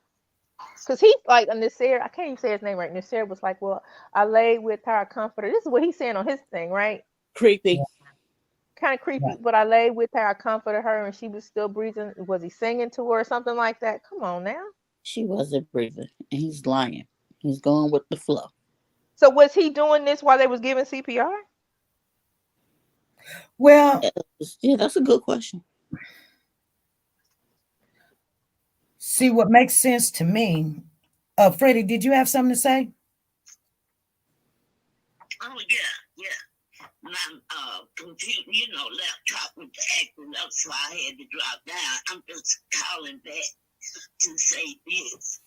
because he's like on Nasir, I can't even say his name right. Nasir was like, well, I laid with her, I comforted. This is what he's saying on his thing, right? Creepy. Kind of creepy, but I laid with her, I comforted her, and she was still breathing. Was he singing to her or something like that? Come on now. She wasn't breathing, and he's lying. He's going with the flow. So was he doing this while they was giving CPR? Well, yeah, that's a good question. See, what makes sense to me. Freddie, did you have something to say? Oh, yeah. my computer, laptop was acting up, so I had to drop down. I'm just calling back to say this.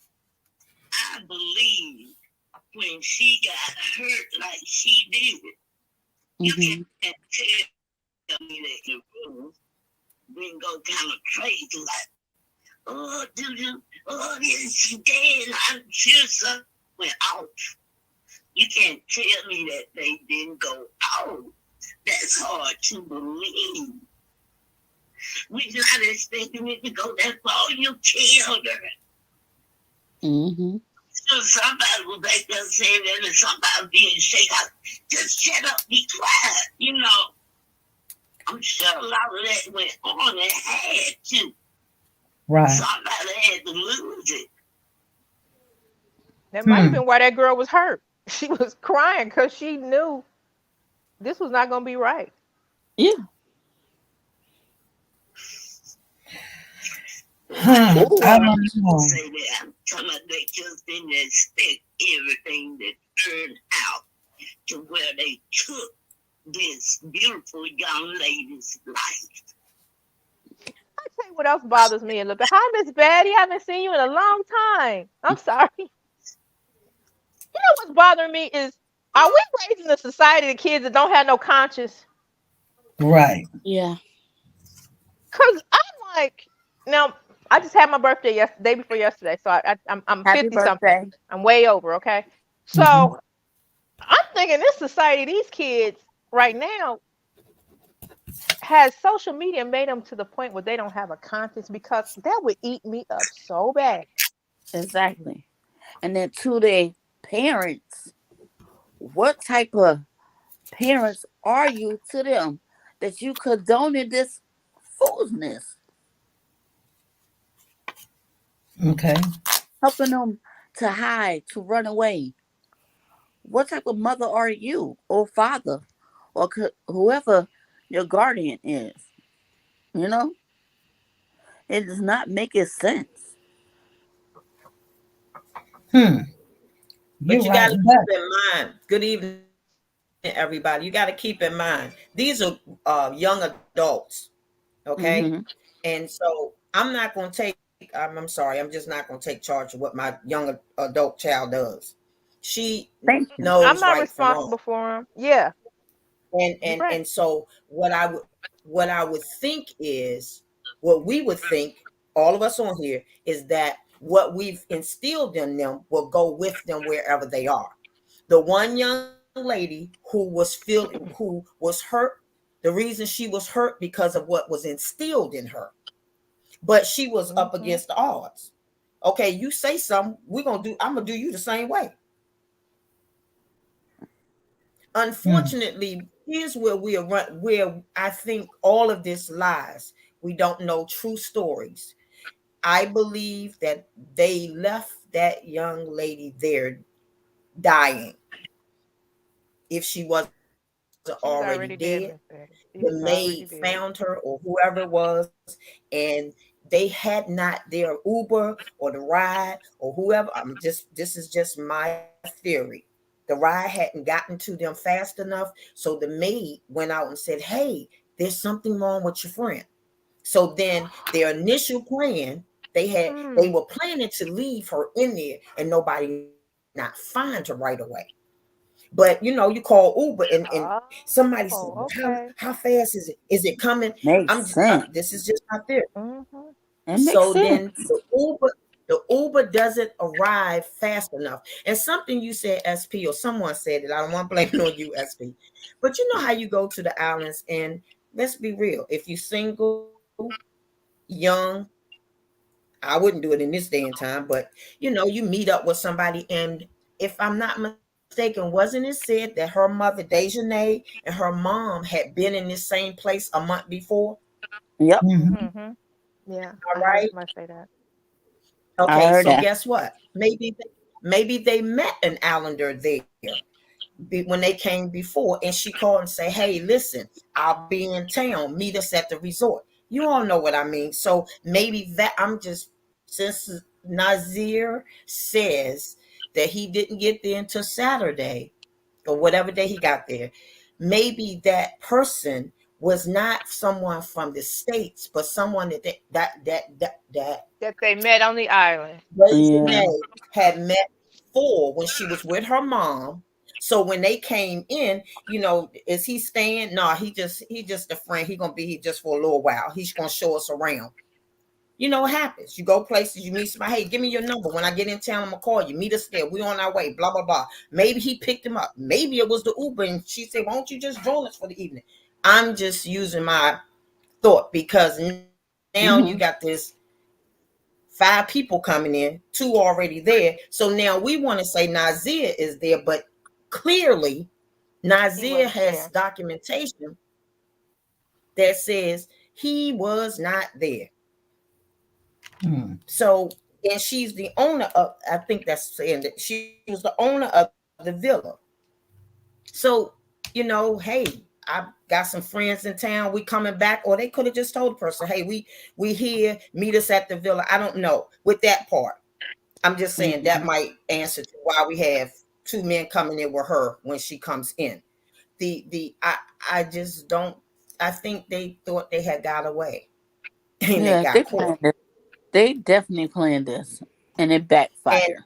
I believe when she got hurt like she did, you can't tell me that in the room then go kind of crazy like, oh, yes, she dead. I'm sure something went out. You can't tell me that they didn't go out. That's hard to believe. We're not expecting it to go that far. You killed her. Mm-hmm. So somebody was back there saying that, and somebody being shaken up. Just shut up, be quiet. I'm sure a lot of that went on and had to. Right. Somebody had to lose it. That might have been why that girl was hurt. She was crying because she knew this was not going to be right. Yeah. I don't know. Say that. I'm talking about they just didn't expect everything to turn out to where they took this beautiful young lady's life. I'll tell you what else bothers me a little bit. Hi, Miss Betty. I haven't seen you in a long time. I'm sorry. You know what's bothering me is, are we raising a society of kids that don't have no conscience? Right. Yeah. Because I'm like, now, I just had my birthday day before yesterday, so I'm Happy 50 birthday. something. I'm way over, okay? So I'm thinking this society, these kids right now, has social media made them to the point where they don't have a conscience, because that would eat me up so bad. Exactly. And then to their parents, what type of parents are you to them that you condoning this foolishness? Okay. Helping them to hide, to run away. What type of mother are you, or father, or whoever your guardian is? It does not make sense. You're But you right. got to keep in mind. Good evening, everybody. You got to keep in mind these are young adults, okay? Mm-hmm. And so I'm not going to take. I'm sorry. I'm just not going to take charge of what my young adult child does. She Thank you. knows I'm not right from responsible wrong. for them. Yeah. And so what I would think is, what we would think, all of us on here, is that what we've instilled in them will go with them wherever they are. The one young lady who was hurt, the reason she was hurt because of what was instilled in her, but she was up against the odds. Okay, you say something, I'm gonna do you the same way. Unfortunately, here's where where I think all of this lies. We don't know true stories. I believe that they left that young lady there dying. If she wasn't She was already already dead, dead, Miss Betty. She the was already maid dead. found her, or whoever it was, and they had not their Uber or the ride or whoever. This is just my theory. The ride hadn't gotten to them fast enough, so the maid went out and said, "Hey, there's something wrong with your friend." So then their initial plan, they were planning to leave her in there and nobody not find her right away. But you call Uber and somebody said, okay. how fast is it? Is it coming? Makes sense. This is just not there. It makes So sense. then the Uber doesn't arrive fast enough. And something you said, SP, or someone said it. I don't want to blame it on you, SP. But you know how you go to the islands, and let's be real. If you're single, young, I wouldn't do it in this day and time, but you meet up with somebody, and if I'm not mistaken, wasn't it said that her mother, Dejanay, and her mom had been in this same place a month before? Yep. Yeah. All right. I say that. Okay, so that. guess what? Maybe they met an islander there when they came before, and she called and say, "Hey, listen, I'll be in town. Meet us at the resort." You all know what I mean. So maybe that since Nazir says that he didn't get there until Saturday or whatever day he got there, maybe that person was not someone from the States, but someone That they met on the island. Yeah. Janae had met before when she was with her mom. So when they came in, is he staying? No, he just a friend. He gonna be here just for a little while. He's gonna show us around. It happens. You go places, you meet somebody. Hey, give me your number. When I get in town, I'm gonna call you. Meet us there. We on our way. Blah blah blah. Maybe he picked him up. Maybe it was the Uber, and she said, "Why don't you just join us for the evening?" I'm just using my thought because now you got this 5 people coming in, 2 already there. So now we want to say Nazir is there, but clearly Nazir has documentation that says he was not there. So, and she's the owner of, I think that's saying that she was the owner of the villa. So, hey, I got some friends in town. We coming back, or they could have just told the person, hey, we here, meet us at the villa. I don't know with that part. I'm just saying that might answer to why we have 2 men coming in with her when she comes in. I just don't. I think they thought they had got away, and they got caught. They definitely planned this, and it backfired.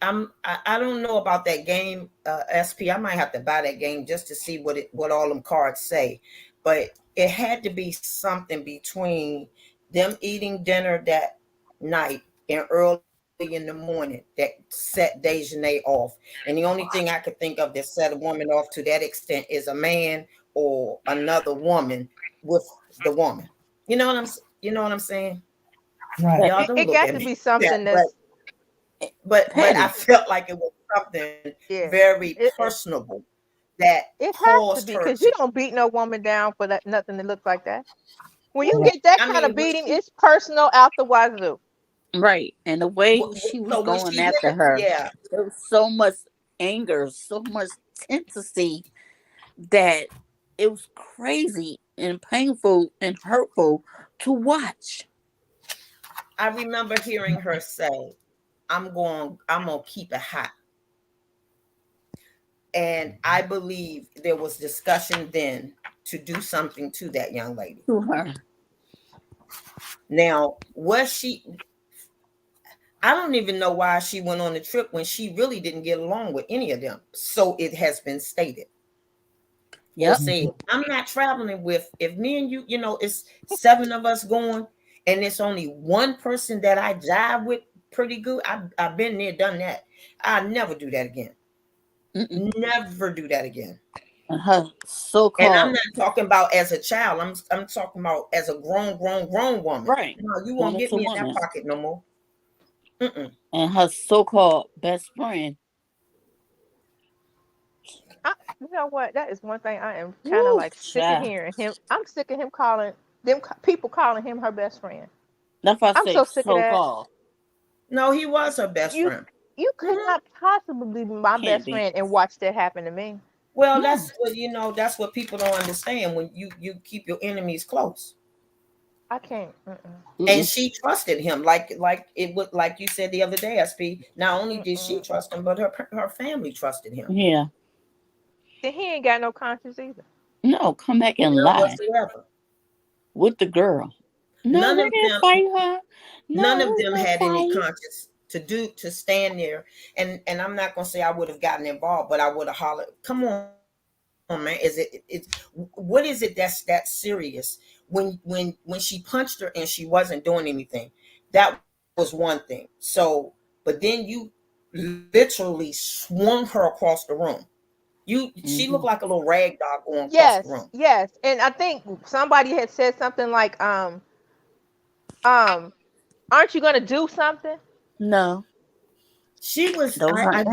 And, I don't know about that game, SP. I might have to buy that game just to see what all them cards say. But it had to be something between them eating dinner that night and early in the morning that set Dejanay off. And the only thing I could think of that set a woman off to that extent is a man or another woman with the woman. You know what I'm saying? Right. Y'all don't It look got at to me. be something that's. But I felt like it was something very personable that it has to caused be, her because to. you don't beat no woman down for that nothing that looks like that. When you get that kind of beating, it's personal out the wazoo. Right. And the way she was going after her, there was so much anger, so much intensity that it was crazy and painful and hurtful to watch. I remember hearing her say, I'm gonna keep it hot. And I believe there was discussion then to do something to that young lady. To her. Now, I don't even know why she went on the trip when she really didn't get along with any of them. So it has been stated. Yep. Say, I'm not traveling with, if me and you, it's 7 of us going, and it's only one person that I jive with pretty good. I've been there, done that. I'll never do that again. Never do that again. So-called. And I'm not talking about as a child. I'm talking about as a grown woman. Right. No, you won't get me in that pocket no more. And her so-called best friend. You know what? That is one thing I am kind of like sick of hearing him. I'm sick of him calling people calling him her best friend. That's why I'm so sick of that. So-called. No, he was her best friend. You could not possibly be my best friend and watch that happen to me. Well, that's that's what people don't understand when you keep your enemies close. I can't. And she trusted him like it would, like you said the other day, SP. Not only did she trust him, but her family trusted him. Yeah. Then he ain't got no conscience either. No, come back and lie whatsoever. With the girl. None of them fight her. None of them had any conscience to stand there. And I'm not gonna say I would have gotten involved, but I would have hollered, "Come on, man! What is it that's that serious?" When she punched her and she wasn't doing anything, that was one thing. So, but then you literally swung her across the room. She looked like a little rag doll going across the room. Yes. And I think somebody had said something like, aren't you gonna do something? No. She was, I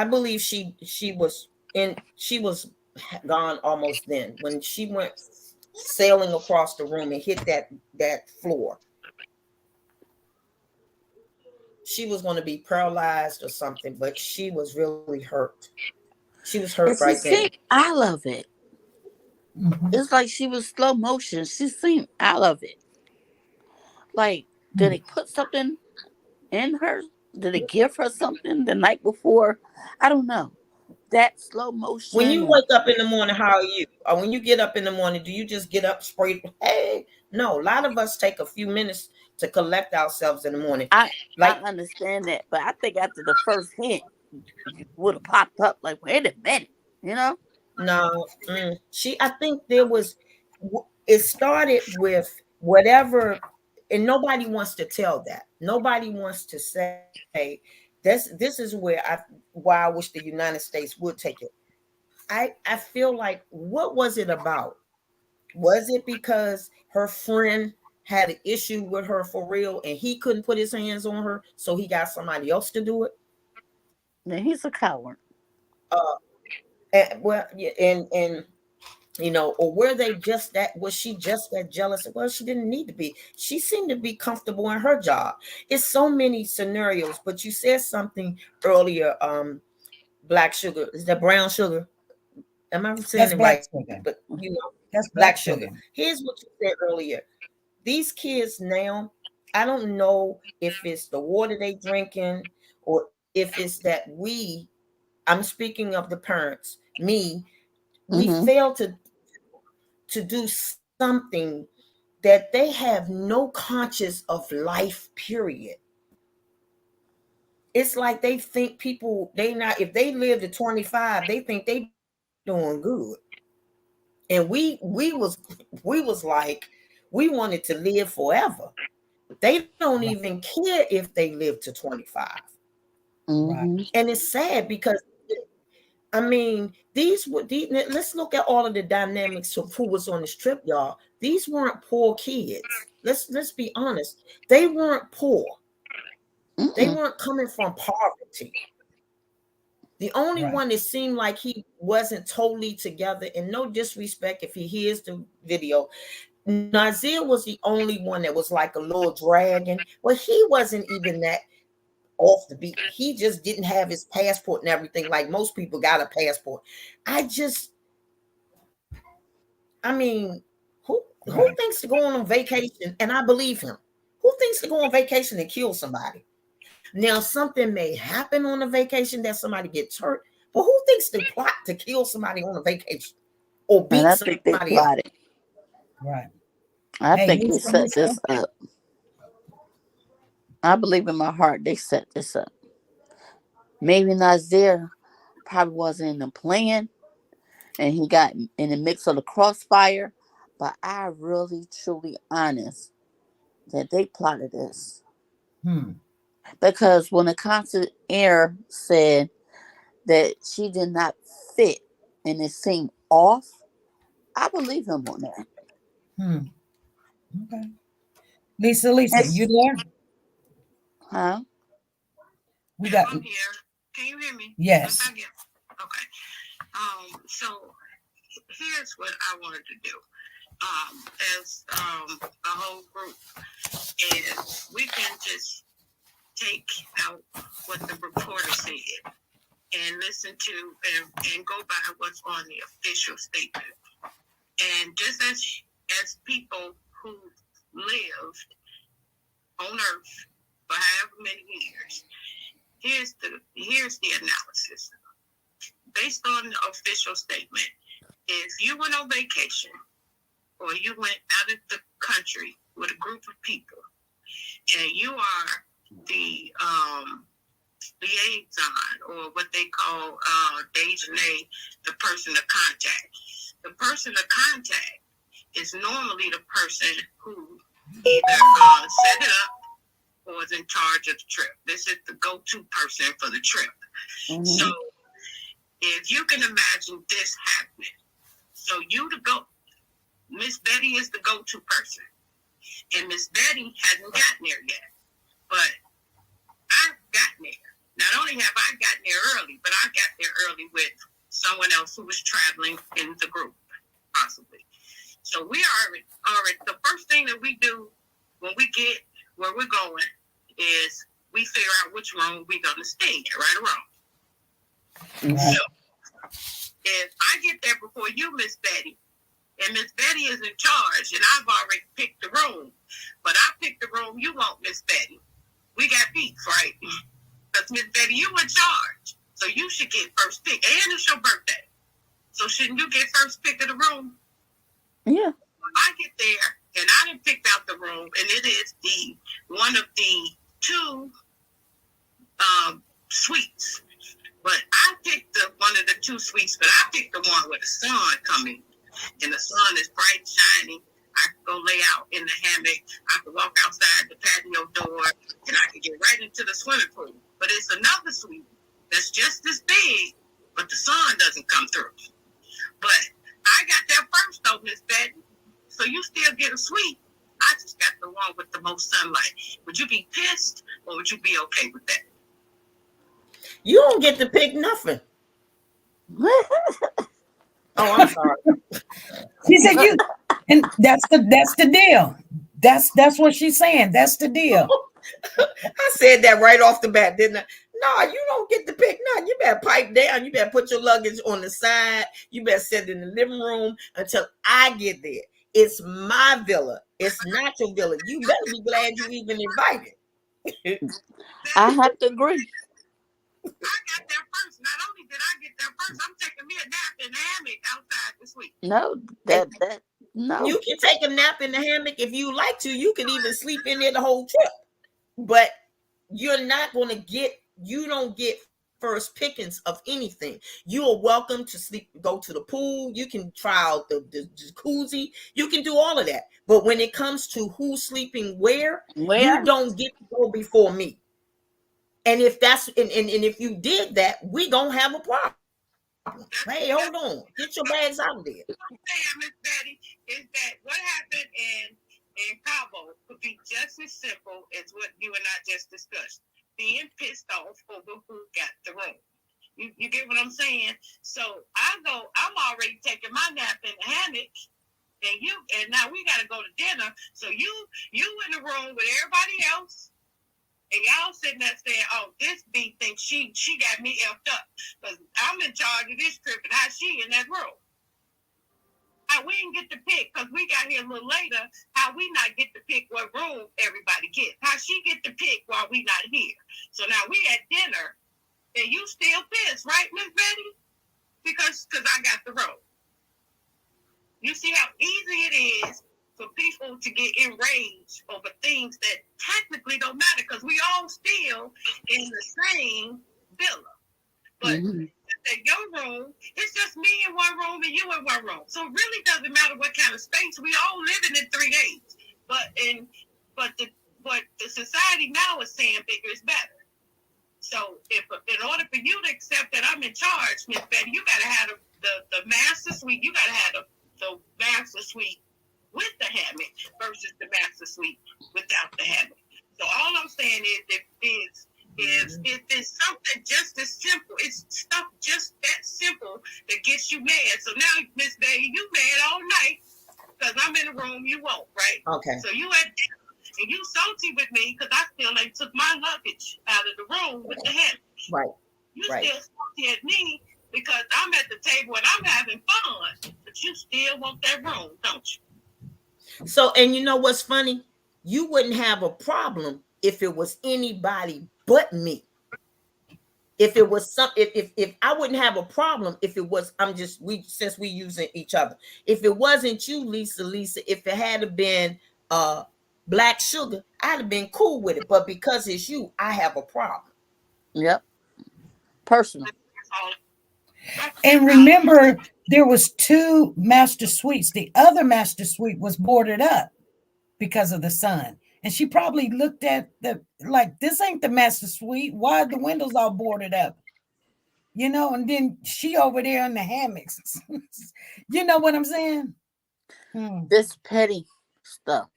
believe she was gone almost then when she went sailing across the room and hit that floor. She was going to be paralyzed or something, but she was really hurt. She was hurt right there. I love it. It's like she was slow motion. She seemed out of it. Like, did they put something in her Did it give her something the night before? I don't know. That slow When motion. you wake up in the morning, how are you? Or when you get up in the morning, do you just get up straight? Hey, no. A lot of us take a few minutes to collect ourselves in the morning. I understand that, but I think after the first hint, you would have popped up like, wait a minute, you know? No, I think there was. It started with whatever, and nobody wants to tell that. Nobody wants to say this is why I wish the United States would take it. I feel like, what was it about? Was it because her friend had an issue with her for real and he couldn't put his hands on her, so he got somebody else to do it? Then he's a coward. And or were they just that? Was she just that jealous? Well, she didn't need to be. She seemed to be comfortable in her job. It's so many scenarios. But you said something earlier. Black sugar, is that brown sugar? Am I saying it right? Sugar. But That's black sugar. Here's what you said earlier. These kids now, I don't know if it's the water they drinking or if it's that I'm speaking of the parents, we fail to do something that they have no conscience of life, period. It's like they think if they live to 25, they think they doing good. And we was like, we wanted to live forever. They don't even care if they live to 25. Mm-hmm. And it's sad because I mean, let's look at all of the dynamics of who was on this trip, y'all. These weren't poor kids. Let's be honest. They weren't poor. They weren't coming from poverty. The only one that seemed like he wasn't totally together, and no disrespect if he hears the video, Nazir was the only one that was like a little dragon. Well, he wasn't even that off the beat. He just didn't have his passport and everything like most people got a passport. Who thinks to go on vacation? And I believe him. Who thinks to go on vacation and kill somebody? Now, something may happen on a vacation that somebody gets hurt, but who thinks to plot to kill somebody on a vacation or beat somebody up? Right. I think they set this up. I believe in my heart they set this up. Maybe Nazir probably wasn't in the plan and he got in the mix of the crossfire, but I really, truly honest that they plotted this. Because when the concierge said that she did not fit and it seemed off, I believe him on that. Okay. Lisa, you there? Huh? I'm here. Can you hear me? Yes. Okay. So here's what I wanted to do. As a whole group, is we can just take out what the reporter said and listen to and go by what's on the official statement. And just as people who lived on Earth for however many years, here's the analysis. Based on the official statement, if you went on vacation or you went out of the country with a group of people and you are the liaison, or what they call Dejanae, the person of contact. The person of contact is normally the person who either set it up or is in charge of the trip. This is the go-to person for the trip. So if you can imagine this happening, so Miss Betty is the go-to person. And Miss Betty hasn't gotten there yet. But I've gotten there. Not only have I gotten there early, but I got there early with someone else who was traveling in the group, possibly. So we are already the first thing that we do when we get where we're going is we figure out which room we're going to stay in, right or wrong. So if I get there before you, Miss Betty, and Miss Betty is in charge, and I've already picked the room, but I picked the room you want, Miss Betty. We got beef, right? Because Miss Betty, you in charge. So you should get first pick. And it's your birthday. So shouldn't you get first pick of the room? Yeah. I get there and I done picked out the room, and it is one of the two suites. But I picked one of the two suites, but I picked the one where the sun coming, and the sun is bright, shiny. I could go lay out in the hammock. I could walk outside the patio door, and I could get right into the swimming pool. But it's another suite that's just as big, but the sun doesn't come through. But I got there first, though, Miss Betty. So you still get a suite. I just got the one with the most sunlight. Would you be pissed, or would you be okay with that? You don't get to pick nothing. Oh, I'm sorry. She said you, and that's the deal. That's what she's saying. That's the deal. I said that right off the bat, didn't I? No, you don't get to pick nothing. You better pipe down. You better put your luggage on the side. You better sit in the living room until I get there. It's my villa. It's not your villa. You better be glad you even invited. I have to agree. I got there first. Not only did I get there first, I'm taking me a nap in the hammock outside this week. No, no. You can take a nap in the hammock if you like to. You can even sleep in there the whole trip. But you're not going to get, you don't get first pickings of anything. You are welcome to sleep, go to the pool. You can try out the jacuzzi. You can do all of that. But when it comes to who's sleeping where? You don't get to go before me. And if that's and if you did that, we gonna have a problem. Hey, hold on, get your bags out of there. What I'm saying, Miss Betty, is that what happened in Cabo could be just as simple as what you and I just discussed. Being pissed off over who got the room. You get what I'm saying? So I'm already taking my nap in the hammock, and now we gotta go to dinner. So you in the room with everybody else. And y'all sitting there saying, oh, this B thinks she got me effed up. Because I'm in charge of this trip, and how she in that room. How we didn't get to pick, because we got here a little later, how we not get to pick what room everybody gets. How she get to pick while we not here. So now we at dinner, and you still pissed, right, Miss Betty? Because I got the room. You see how easy it is for people to get enraged over things that technically don't matter, because we all still in the same villa. But at your room, it's just me in one room and you in one room. So it really doesn't matter what kind of space. We all living in 3 days. But the society now is saying bigger is better. So in order for you to accept that I'm in charge, Miss Betty, you gotta have the master suite. You gotta have the master suite with the hammock versus the master suite without the hammock. So all I'm saying is if it's something just as simple, it's stuff just that simple that gets you mad. So now, Miss Betty, you mad all night because I'm in the room, you won't, right? Okay. So you at dinner and you salty with me because I still took my luggage out of the room with the hammock. Right. You still salty at me because I'm at the table and I'm having fun, but you still want that room, don't you? So, and you know what's funny? You wouldn't have a problem if it was anybody but me. If it was if I wouldn't have a problem if it was, since we using each other. If it wasn't you, Lisa, if it had been Black Sugar, I'd have been cool with it. But because it's you, I have a problem. Yep. Personal. And remember, there was 2 master suites. The other master suite was boarded up because of the sun. And she probably looked at this ain't the master suite. Why are the windows all boarded up? And then she over there in the hammocks. You know what I'm saying? This petty stuff.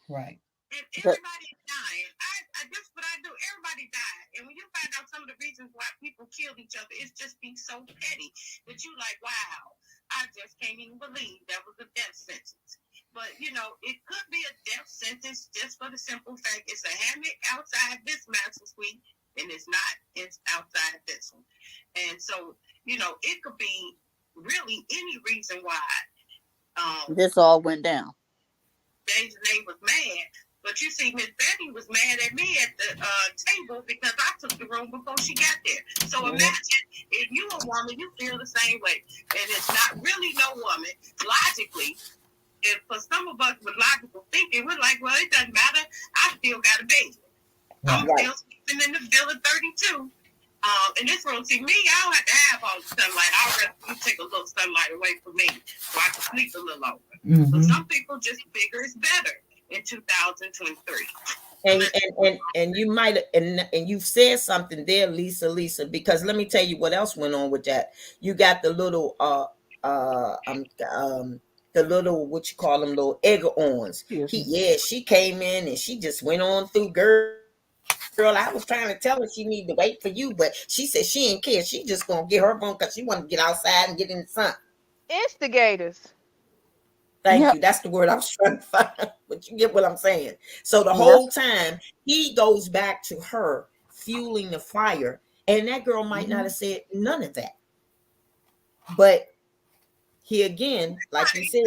Right. And everybody's dying. That's what I do. Everybody died. And when you find out some of the reasons why people killed each other, it's just be so petty that you like, wow, I just can't even believe that was a death sentence. But, it could be a death sentence just for the simple fact it's a hammock outside this master suite, and it's not. It's outside this one. And so, it could be really any reason why. This all went down. They was mad But you see, Miss Betty was mad at me at the table because I took the room before she got there. So imagine if you a woman, you feel the same way. And it's not really no woman. Logically, if for some of us with logical thinking, we're like, well, it doesn't matter. I still got a baby. I'm still sleeping in the villa 32. In this room, see me, I don't have to have all the sunlight. I'd rather you take a little sunlight away from me so I can sleep a little longer. So some people just bigger is better in 2023. And you might and you've said something there, Lisa, because let me tell you what else went on with that. You got the little the little, what you call them, little egg-ons. She came in and she just went on through. Girl, I was trying to tell her she need to wait for you, but she said she ain't care. She just gonna get her phone because she want to get outside and get in the sun. Instigators. Thank you. That's the word I was trying to find. But you get what I'm saying. So the whole time he goes back to her fueling the fire, and that girl might not have said none of that. But he again, like you said,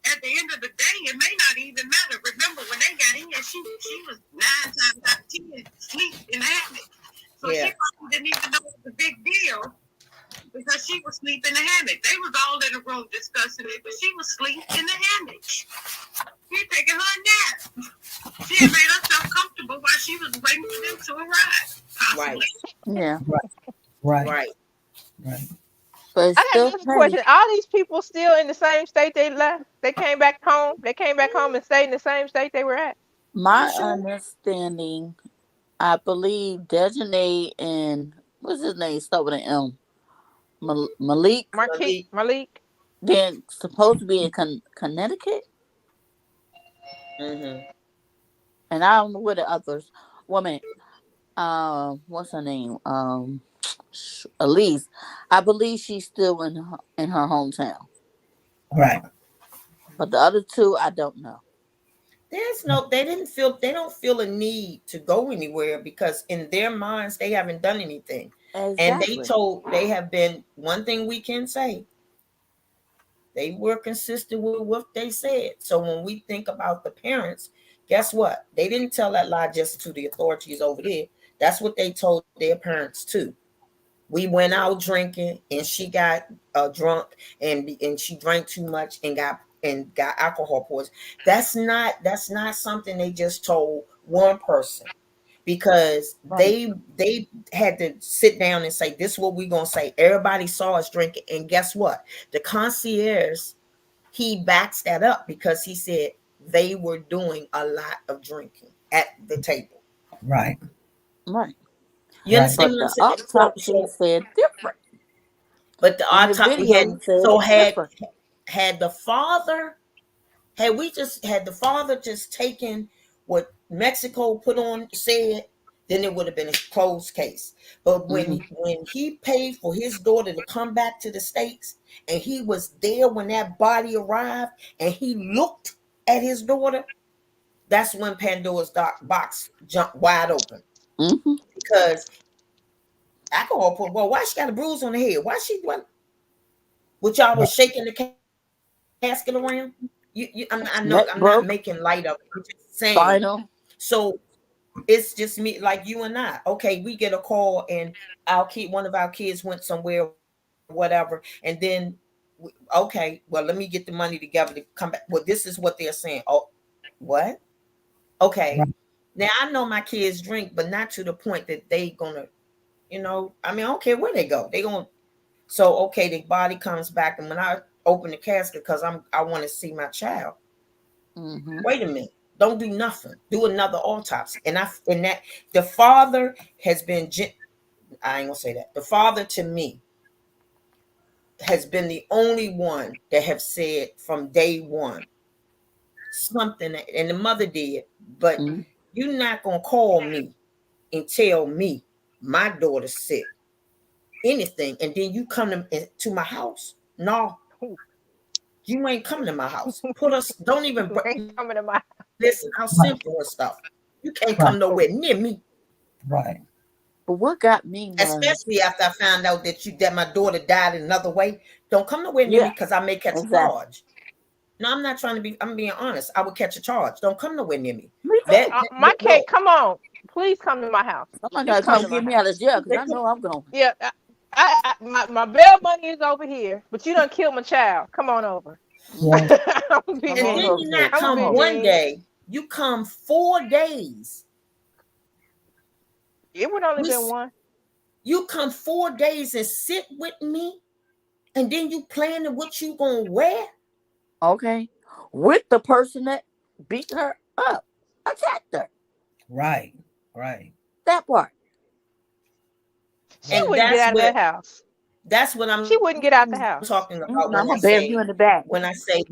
at the end of the day, it may not even matter. Remember, when they got in here, she was 9 times out of 10 asleep in the hammock. So she probably didn't even know it was a big deal because she was asleep in the hammock. They was all in the room discussing it, but she was asleep in the hammock. She taking her nap. She had made herself comfortable while she was waiting for them to arrive. Possibly. Right. I But got another question. All these people still in the same state they left? They came back home? They came back home and stayed in the same state they were at? My understanding, I believe Dejanay and what's his name? Start with an M. Malik. Malik. Then supposed to be in Connecticut. Mm-hmm. And I don't know where the others. Woman, what's her name? Elise. I believe she's still in her hometown. Right. But the other two, I don't know. They don't feel a need to go anywhere because in their minds they haven't done anything. Exactly. And they have been, one thing we can say, they were consistent with what they said. So when we think about the parents, guess what? They didn't tell that lie just to the authorities over there. That's what they told their parents too. We went out drinking and she got drunk and she drank too much and got alcohol poisoning. That's not something they just told one person, because they had to sit down and say, this is what we're going to say. Everybody saw us drinking. And guess what? The concierge, he backs that up because he said they were doing a lot of drinking at the table. Right. You understand what I'm saying? The autopsy said different. But the autopsy had the father, had the father just taken what Mexico put on, said, then it would have been a closed case. But when he paid for his daughter to come back to the States, and he was there when that body arrived, and he looked at his daughter, that's when Pandora's box jumped wide open. Because alcohol poisoning. Well, why she got a bruise on the head? Why she what? Which y'all was shaking the casket around? I'm not making light of it. I'm just saying. Final. So it's just me, like you and I. Okay, we get a call and one of our kids went somewhere, whatever, and then okay, well, let me get the money together to come back. Well, this is what they're saying. Oh, what? Okay. Right. Now I know my kids drink, but not to the point that they gonna, I don't care where they go. They gonna. So okay, the body comes back, and when I open the casket, because I want to see my child. Wait a minute. Don't do nothing. Do another autopsy. And that the father has been. I ain't gonna say that. The father to me has been the only one that have said from day one something, and the mother did. But you're not gonna call me and tell me my daughter's sick, anything, and then you come to my house. No, you ain't coming to my house. Don't even ain't coming to my house. Listen, I'll send for stuff. You can't come nowhere near me. Right. But what got me was, especially after I found out that my daughter died in another way. Don't come nowhere near me because I may catch a charge. No, I'm not trying to be. I'm being honest. I would catch a charge. Don't come nowhere near me. My case, come on. Please come to my house. Somebody gotta come get me out of jail because I know I'm going. Yeah, my bail money is over here, but you done killed my child. Come on over. And then you not come one day. You come 4 days. It would only been one. You come 4 days and sit with me, and then you planning what you gonna wear. Okay, with the person that beat her up, attacked her. Right. That part. She wouldn't get out of that house. That's what I'm. She wouldn't get out the house. Talking about I'm gonna bury you in the back. When I say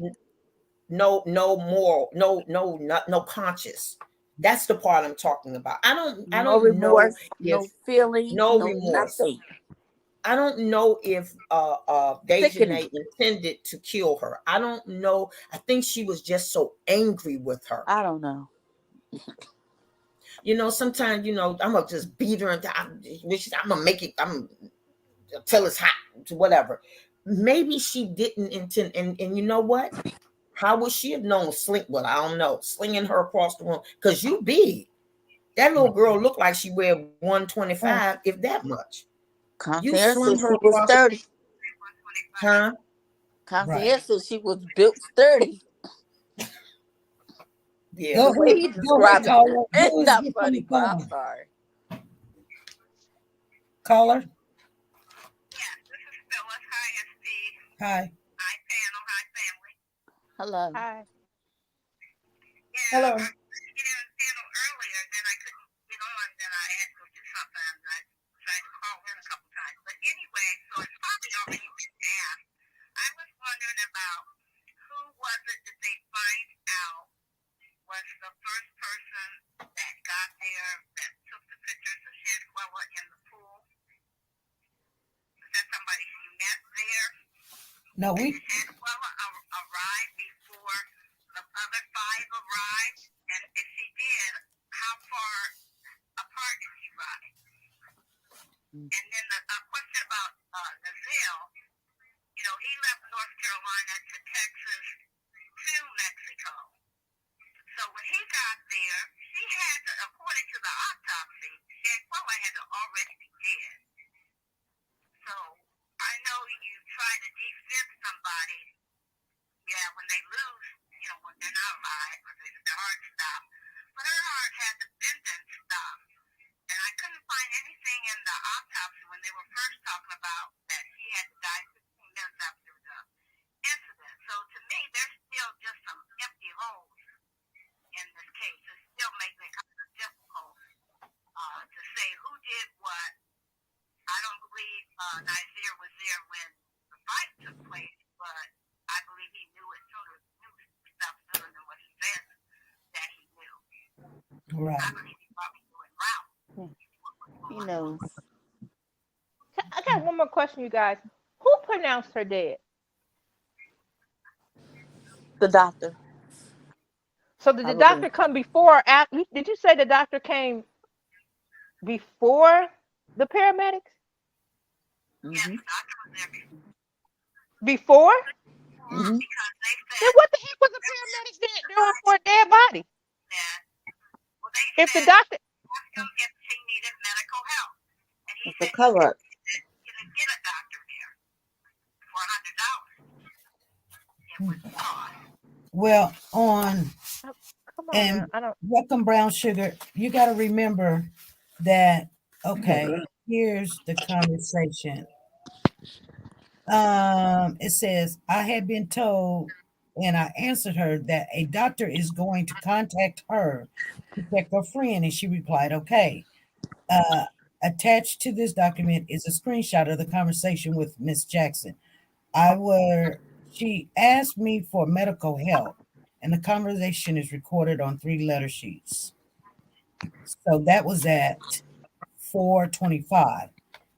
no moral, no conscious. That's the part I'm talking about. I don't remorse, know no feeling, no remorse. Nothing. I don't know if Dejanay intended to kill her. I don't know. I think she was just so angry with her. I don't know. Sometimes, I'm gonna just beat her until I'm gonna make it. Until it's hot, whatever. Maybe she didn't intend. And you know what? How would she have known I don't know, slinging her across the room? Because you big. That little girl looked like she weighed 125, if that much. Concierge said she was 30. Huh? Concierge said she was built sturdy. Yeah. The way he described it. It's not funny, but I'm sorry. Caller? Yeah, this is Phyllis. Hi, Steve. Hi. Hi, panel. Hi, family. Hello. Hi. Yeah, Hello. I was getting on the panel earlier, then I couldn't get on, then I had to go do something, and I tried to call in a couple times. But anyway, so it's probably already been asked. I was wondering about who was it that they find out was the first person that got there that took the pictures of Shanquella in the pool? Was that somebody she met there? No, we. Shanquella arrived before the other 5 arrived, and if she did, how far apart did she ride? And then a question about Nazil. He left North Carolina to Texas to Mexico. So when he got there, she had to, according to the autopsy, Shanquella had to already be dead. So I know you try to defib somebody, when they lose, when they're not alive or their heart stops. But her heart had been stopped. And I couldn't find anything in the autopsy when they were first talking about that she had died 15 minutes after the incident. So to me, there's still just some empty holes in this case. It still makes it kind of difficult to say who did what. I don't believe Nazir was there when the fight took place, but I believe he knew stuff sooner than what he said that he knew. Right. I believe he probably knew it route. He knows. I got one more question, you guys. Who pronounced her dead? The doctor. So did the doctor come before or after? Did you say the doctor came before the paramedics? Yes, the doctor was there before. Before? Mm-hmm. Because they said, Then what the heck was the paramedics doing for a dead body? they If the said doctor, asked him if she needed medical help. And he It's a said cover up. you can get a doctor there for $100. It was cost. Well, on come on, and now. I don't. welcome brown sugar. You got to remember that. Okay, here's the conversation. It says I had been told, and I answered her that a doctor is going to contact her to check her friend, and she replied, "Okay." Attached to this document is a screenshot of the conversation with Miss Jackson. She asked me for medical help, and the conversation is recorded on 3 letter sheets. So that was at 4:25.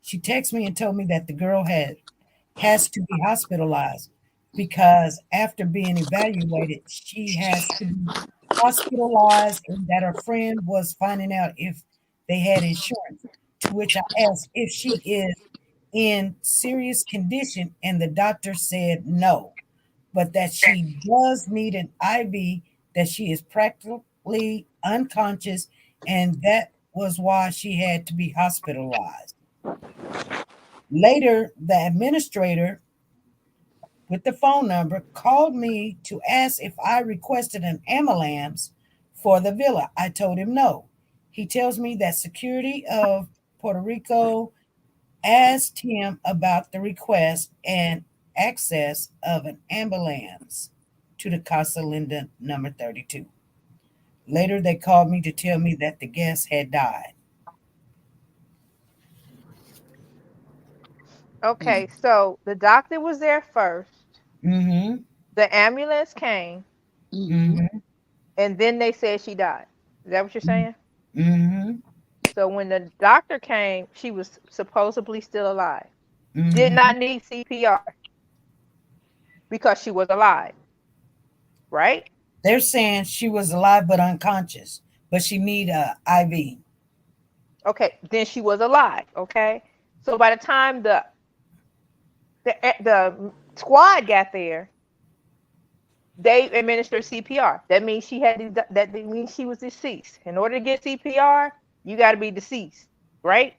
She texted me and told me that the girl has to be hospitalized because after being evaluated, she has to be hospitalized, and that her friend was finding out if they had insurance. To which I asked if she is in serious condition, and the doctor said no. but that she does need an IV, that she is practically unconscious, and that was why she had to be hospitalized. Later, the administrator with the phone number called me to ask if I requested an ambulance for the villa. I told him no. He tells me that security of Puerto Rico asked him about the request and access of an ambulance to the Casa Linda number 32. Later, they called me to tell me that the guest had died. Okay, so the doctor was there first. Mm-hmm. The ambulance came, Mm-hmm. and then they said she died. Is that what you're saying? Mm-hmm. So when the doctor came, she was supposedly still alive. Mm-hmm. Did not need CPR because she was alive, right? They're saying she was alive but unconscious, but she need a IV. Okay, then she was alive. Okay, so by the time the squad got there, they administered CPR. That means that means she was deceased. In order to get CPR, you got to be deceased, right?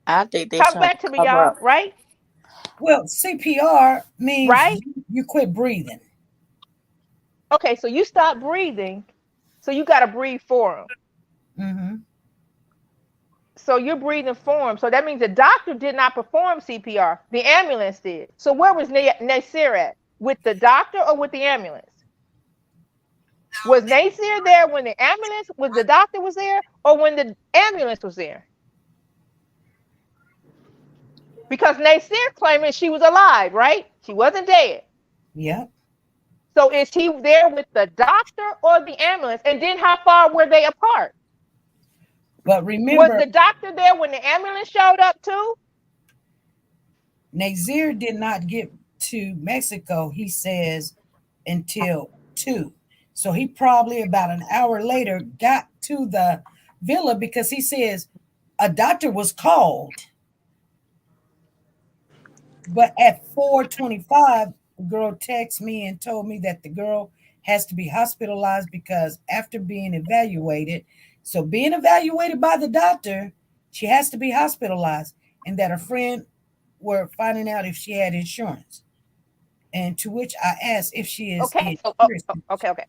I think they Talk trying back to to me, cover y'all, up. right? Well, CPR means Right? you quit breathing. Okay, so you stop breathing, so you got to breathe for them. Mm-hmm. So you're breathing for them. So that means the doctor did not perform CPR. The ambulance did. So where was Nasir at? With the doctor or with the ambulance? Was Nasir there when the doctor was there, or when the ambulance was there? Because Nasir claiming she was alive, right? She wasn't dead. Yeah. So is he there with the doctor or the ambulance? And then how far were they apart? But remember, was the doctor there when the ambulance showed up too? Nazir did not get to Mexico, he says, until 2. So he probably about an hour later got to the villa because he says a doctor was called. But at 4:25, a girl texted me and told me that the girl has to be hospitalized because after being evaluated, so being evaluated by the doctor, she has to be hospitalized, and that her friend were finding out if she had insurance. And to which I asked if she is Okay. Okay.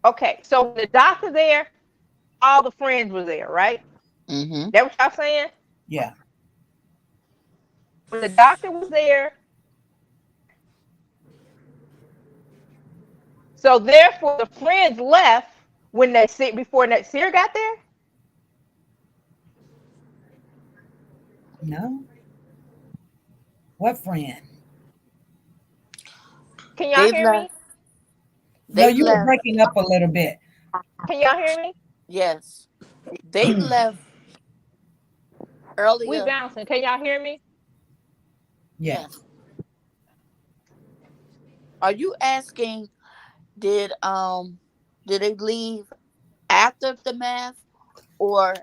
Okay. So the doctor there, all the friends were there, right? Mm-hmm. That what y'all saying? Yeah. When the doctor was there, so therefore the friends left when before Nasir got there? No. What friend? Can y'all hear me? No, you were breaking up a little bit. Can y'all hear me? Yes. They left earlier. We bouncing. Can y'all hear me? Yes. Are you asking did they leave after the math or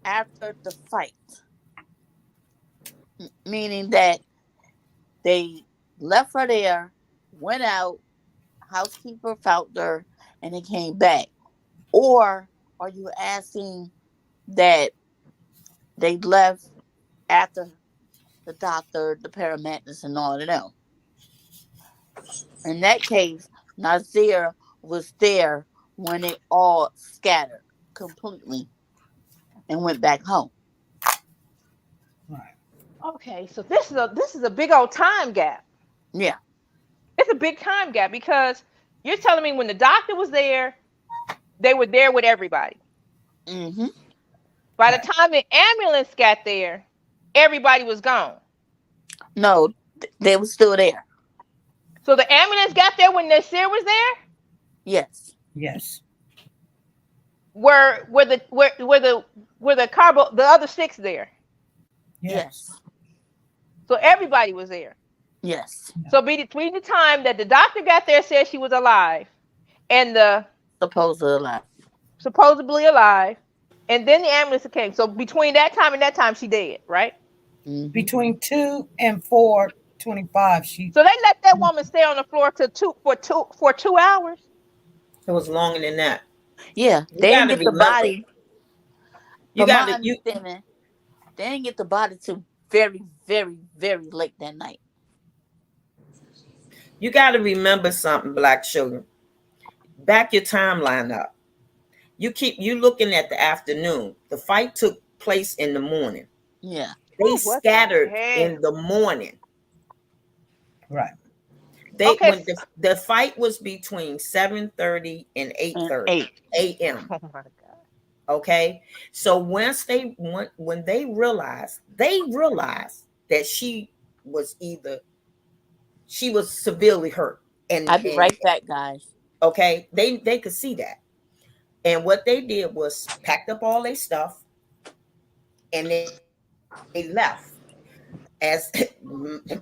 after the fight? Meaning that they left her there, went out, housekeeper found her, and they came back. Or are you asking that they left after the doctor, the paramedics, and all of them? In that case, Nazir was there when it all scattered completely and went back home. Right. Okay, so this is a big old time gap. Yeah. It's a big time gap because you're telling me when the doctor was there, they were there with everybody. Mm-hmm. By the time the ambulance got there, everybody was gone. No, they were still there. So the ambulance got there when Nasir was there? Yes. Yes. Were the other 6 there? Yes. So everybody was there. Yes. So between the time that the doctor got there, said she was alive, and the supposedly alive, and then the ambulance came. So between that time and that time, she dead, right? between 2 and 4:25. So they let that woman stay on the floor for 2 hours. It was longer than that. Yeah, You they didn't gotta get the remember. body. You From my gotta you understanding, they didn't get the body till very, very, very late that night. you gotta remember something, Black Sugar. Back your timeline up. You looking at the afternoon. The fight took place in the morning. Yeah. They What the scattered hell? in the morning. Right. When the fight was between 7:30 and 8:30 a.m. Oh my God. Okay, so once when they realized that she was severely hurt, I'll be right back, guys. okay, they could see that, and what they did was packed up all their stuff and they left. As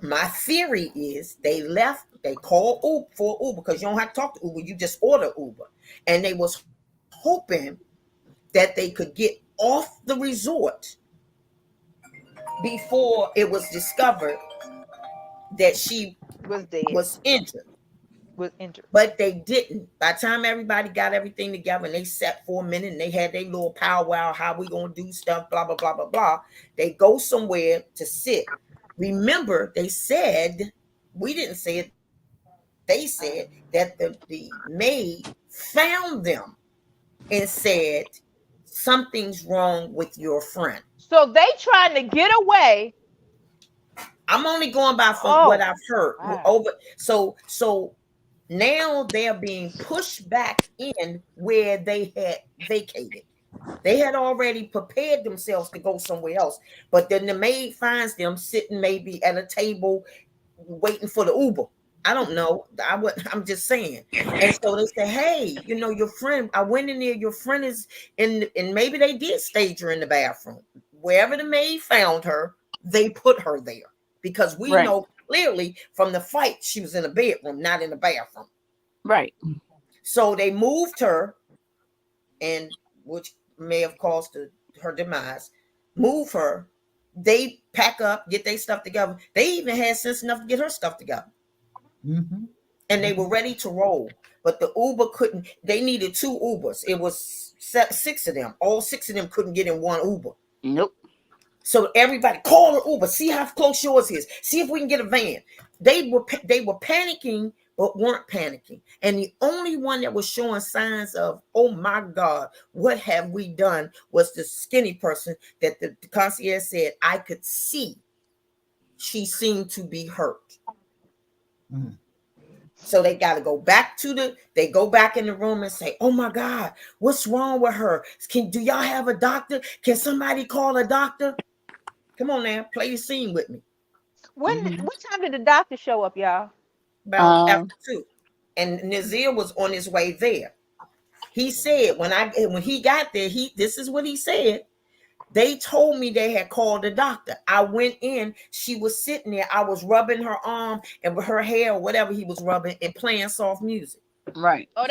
my theory is, they left. They called Uber for Uber because you don't have to talk to Uber. You just order Uber, and they was hoping that they could get off the resort before it was discovered that she Was dead. was injured. But they didn't. By the time everybody got everything together and they sat for a minute and they had their little powwow, how we gonna do stuff, blah, blah, blah, blah, blah. They go somewhere to sit. Remember, they said, we didn't say it, they said that the maid found them and said, something's wrong with your friend. So they trying to get away. I'm only going by from what I've heard. Wow. So now they're being pushed back in where they had vacated. They had already prepared themselves to go somewhere else, but then the maid finds them sitting maybe at a table waiting for the Uber. I don't know. I'm just saying. And so they say, hey, your friend, I went in there, your friend is in, and maybe they did stage her in the bathroom. Wherever the maid found her, they put her there. Because we know clearly from the fight, she was in the bedroom, not in the bathroom. Right. So they moved her, and which may have caused her demise, move her. They pack up, get their stuff together. They even had sense enough to get her stuff together. Mm-hmm. And they were ready to roll. But the Uber couldn't. They needed 2 Ubers. It was 6 of them. All 6 of them couldn't get in one Uber. Nope. So everybody call an Uber. See how close yours is. See if we can get a van. They were panicking, but weren't panicking. And the only one that was showing signs of, oh my God, what have we done, was the skinny person that the concierge said, I could see she seemed to be hurt. Mm. So they got to go back they go back in the room and say, oh my God, what's wrong with her? Do y'all have a doctor? Can somebody call a doctor? Come on now, play the scene with me. What time did the doctor show up, y'all? About after 2. And Nazir was on his way there. He said when he got there, this is what he said. They told me they had called a doctor. I went in, she was sitting there. I was rubbing her arm and with her hair or whatever he was rubbing and playing soft music. Right. Oh,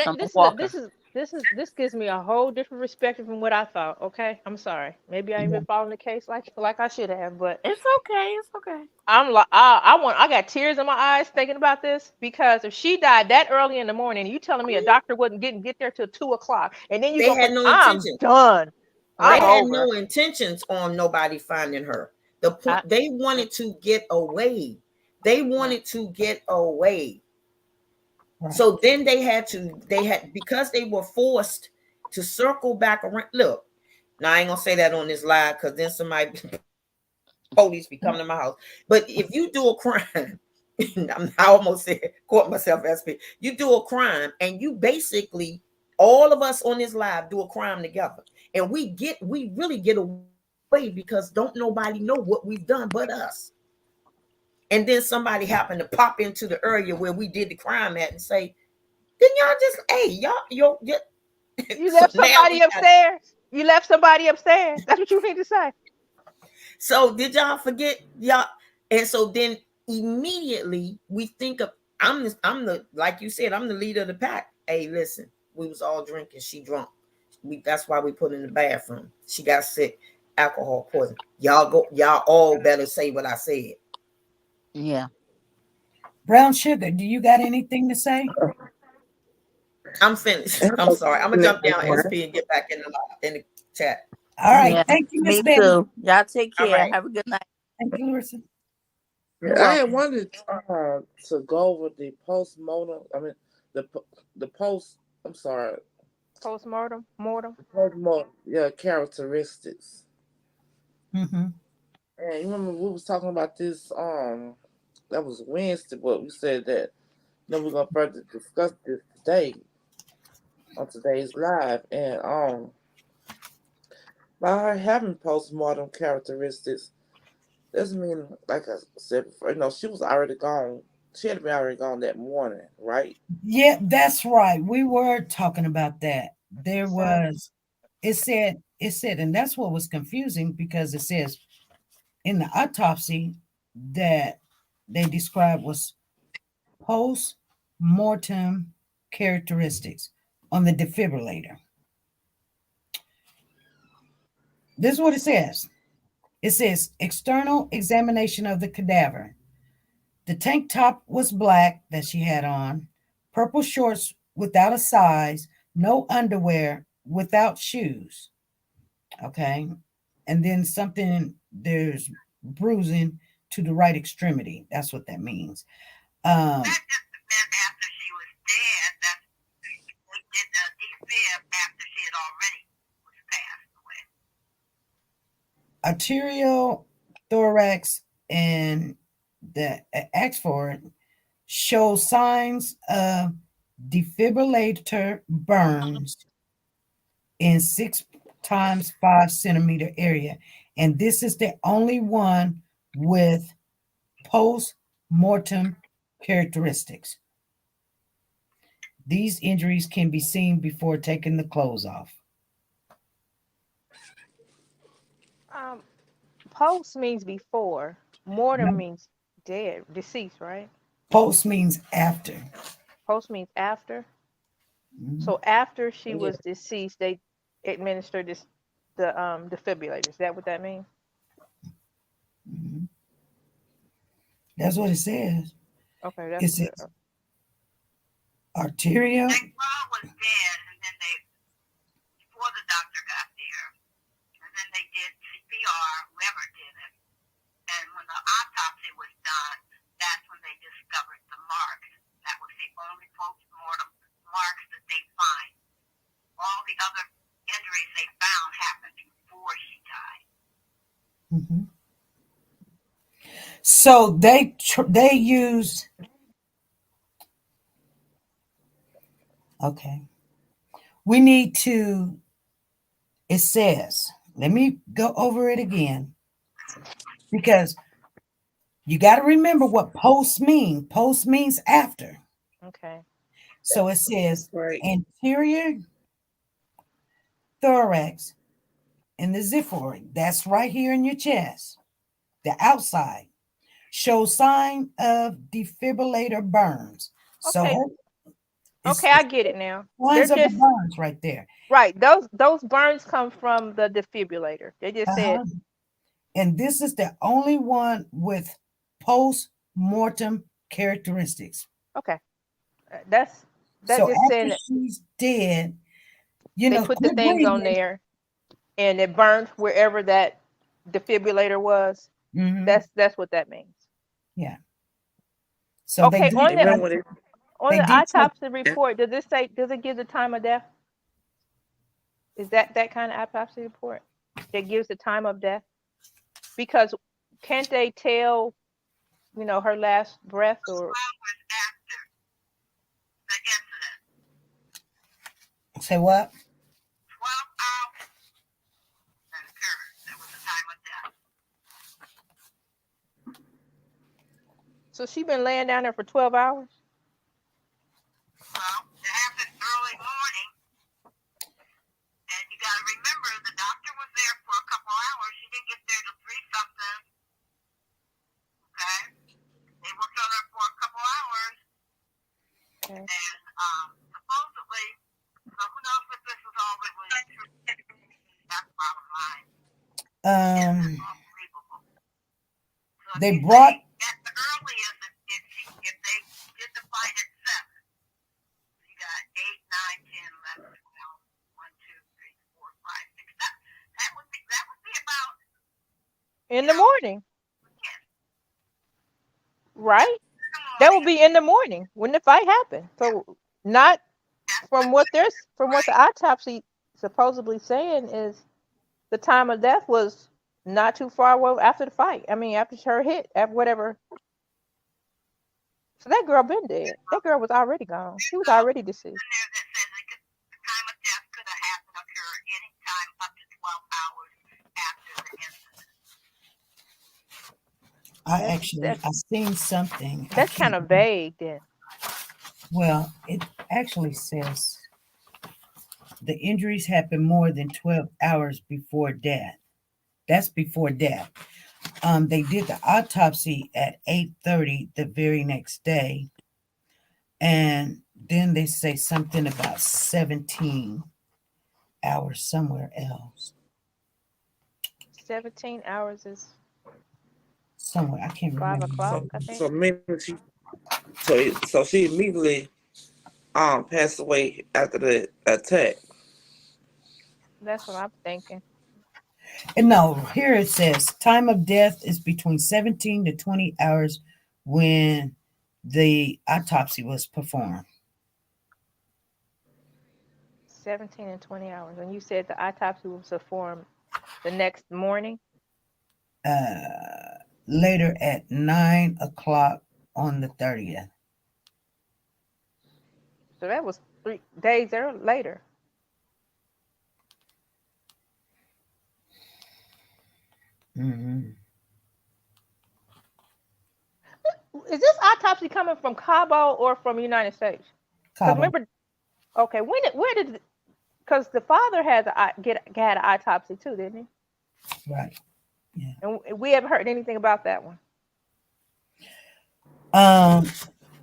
this gives me a whole different perspective from what I thought. Okay, I'm sorry. Maybe I ain't been following the case like I should have, but it's okay. It's okay. I'm like, I got tears in my eyes thinking about this, because if she died that early in the morning, you telling me a doctor wouldn't get there till 2:00, and then I'm done. They had no intentions on nobody finding her. The point, they wanted to get away. They wanted to get away. So then they had because they were forced to circle back around. Look, now I ain't gonna say that on this live because then somebody police be coming to my house. But if you do a crime, I almost said caught myself SP. You do a crime and you basically, all of us on this live do a crime together. And we really get away because don't nobody know what we've done but us. And then somebody happened to pop into the area where we did the crime at and say, then y'all just, hey, y'all you left somebody upstairs. You left somebody upstairs. That's what you need to say. So did y'all forget y'all? And so then immediately we think of, I'm the like you said, I'm the leader of the pack. Hey, listen, we was all drinking. She drunk. That's why we put her in the bathroom. She got sick. alcohol poison. Y'all all better say what I said. Yeah. Brown Sugar, do you got anything to say? I'm finished. I'm sorry. I'm gonna jump down SP and get back in the chat. All right. Yeah. Thank you, Miss Me Betty. too. Y'all take All care. right. Have a good night. Thank you, Larissa. You're I had welcome. wanted to go over the postmortem. I mean, the post. I'm sorry. Postmortem, mortem. Postmortem. Yeah, characteristics. Mm-hmm. And you remember we was talking about this. That was Wednesday, but we said that we're gonna further discuss this today on today's live. And by her having postmortem characteristics, doesn't mean, like I said before, she was already gone. She had been already gone that morning, right? Yeah, that's right. We were talking about that. There was, it said, and that's what was confusing because it says in the autopsy that they described was post-mortem characteristics on the defibrillator. This is what it says. It says external examination of the cadaver. The tank top was black that she had on, purple shorts without a size, no underwear, without shoes. Okay. And then there's bruising to the right extremity. That's what that means. That just meant after she was dead, that they did the defib after she had already was passed away. Arterial thorax and the X for it shows signs of defibrillator burns in 6 times 5 centimeter area. And this is the only one with post-mortem characteristics. These injuries can be seen before taking the clothes off. Post means before. Mortem means dead, deceased, right? Post means after. Post means after. Mm-hmm. So after she was deceased, they administered the defibrillator. Is that what that means? Mm-hmm. That's what it says. Okay, it says arterial. That girl was dead, and then before the doctor got there, and then they did CPR, whoever did it. And when the autopsy was done, that's when they discovered the marks. That was the only post-mortem marks that they find. All the other injuries they found happened before she died. Mm-hmm. So they use. Okay. We need to. It says. Let me go over it again, because you got to remember what post means. Post means after. Okay. So it says right. Anterior thorax and the xiphoid. That's right here in your chest. The outside shows sign of defibrillator burns. Okay. So I get it now. Lines of the burns right there. Right. Those burns come from the defibrillator. They just said. And this is the only one with post-mortem characteristics. Okay. That so just after saying she's dead, they put the things on there, and it burned wherever that defibrillator was. Mm-hmm. That's what that means. Yeah. So okay. On the autopsy report, does it give the time of death? Is that kind of autopsy report that gives the time of death? Because can't they tell, her last breath or? 12 hours after the incident. Say what? 12 hours that occurred. That was the time of death. So she been laying down there for 12 hours? Well, it happened early morning. And you got to remember, the doctor was there for a couple hours. She didn't get there till 3-something. Okay? They worked on her for a couple hours. Okay. And supposedly, so who knows if this was all really true? That's bottom line. They brought. At the earliest, if they did the fight at 7, you got 8, 9, 10, 11, 12, 1, 2, 3, 4, 5, 6, 7. That would be about in the morning, right? That would be in the morning when the fight happened. So not from what the autopsy supposedly saying is the time of death was not too far away after the fight. I mean, after her hit, after whatever. So that girl been dead. That girl was already gone. She was already deceased. The time of death could have happened occur any time up to 12 hours after the incident. I seen something. That's kind of vague then. Well, it actually says the injuries happened more than 12 hours before death. That's before death. They did the autopsy at 8:30 the very next day. And then they say something about 17 hours somewhere else. 17 hours is somewhere. I can't remember. 5 o'clock, I think. So maybe she immediately passed away after the attack. That's what I'm thinking. And no, here it says time of death is between 17 to 20 hours when the autopsy was performed. 17 and 20 hours. And you said the autopsy was performed the next morning? Later at 9 o'clock on the 30th. So that was 3 days later. Mm-hmm. Is this autopsy coming from Cabo or from the United States? Cabo. Remember, okay, because the father had an autopsy too, didn't he? Right. Yeah. And we haven't heard anything about that one.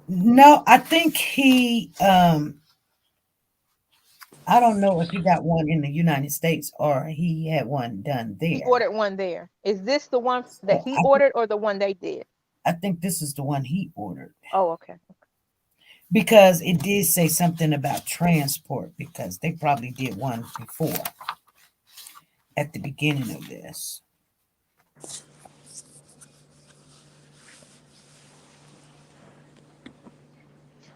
No, I think he I don't know if he got one in the United States or he had one done there. He ordered one there. Is this the one that he ordered or the one they did? I think this is the one he ordered. Oh, okay. Because it did say something about transport, because they probably did one before at the beginning of this.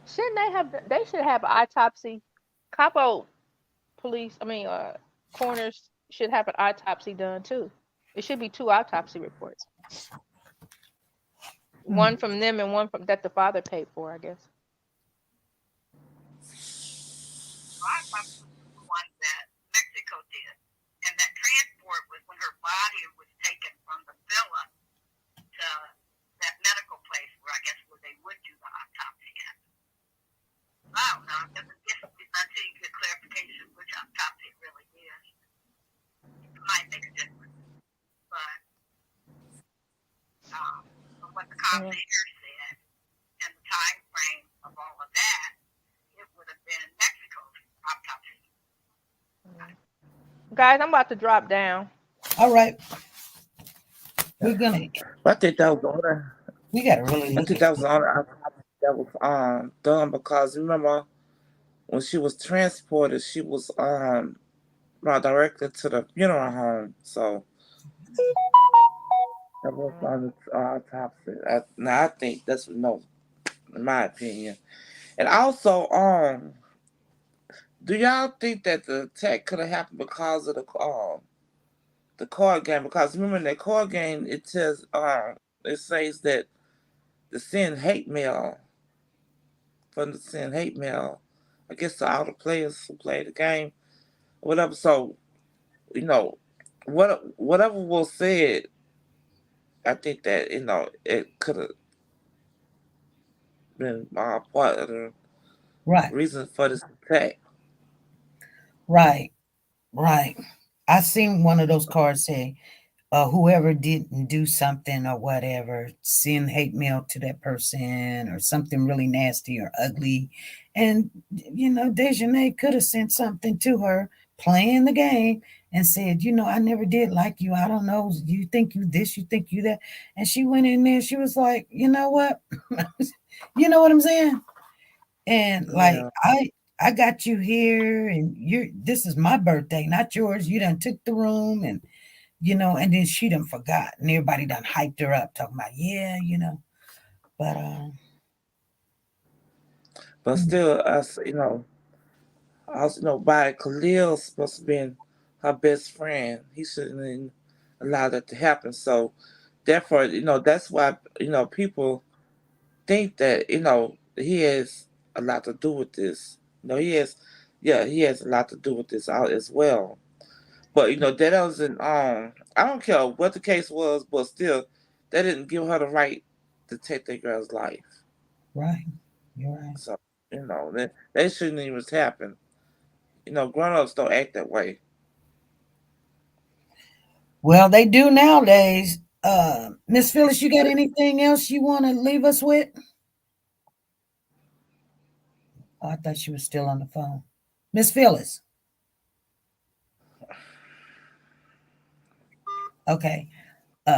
Shouldn't they should have an autopsy. Capo police, coroners should have an autopsy done too. It should be 2 autopsy reports. One from them and one from that the father paid for, I guess. The one that Mexico did, and that transport was when her body was taken from the villa to that medical place where they would do the autopsy at. I don't know. Until you get clarification which autopsy it really is, it might make a difference. But from what the commentator said and the time frame of all of that, it would have been Mexico's autopsy. Guys, I'm about to drop down. All right. We're gonna. I think that was the order. We gotta really look. I think that was the order that was done, because remember when she was transported, she was directed to the funeral home. So that was on the autopsy. I think that's in my opinion. And also, do y'all think that the attack could have happened because of the card game? Because remember in that card game, it says that the send hate mail I guess to all the players who play the game, or whatever. So, whatever was said, I think that it could have been part of the reason for this attack. Right. I seen one of those cards say, whoever didn't do something or whatever, send hate mail to that person or something really nasty or ugly. And, Dejanay could have sent something to her playing the game, and said, I never did like you. I don't know. You think you this, you think you that. And she went in there. She was like, you know what? You know what I'm saying? And like, Yeah. I got you here, and this is my birthday, not yours. You done took the room, and and then she done forgot, and everybody done hyped her up, talking about, yeah, but But still, us, by Khalil's supposed to be her best friend. He shouldn't even allow that to happen. So, therefore, that's why, people think that, he has a lot to do with this. He has a lot to do with this out as well. But, that doesn't, I don't care what the case was, but still, that didn't give her the right to take that girl's life. right, you're right. So, that shouldn't even happen. Grown-ups don't act that way. Well, they do nowadays. Miss Phyllis, you got anything else you want to leave us with? Oh, I thought she was still on the phone. Miss Phyllis. Okay.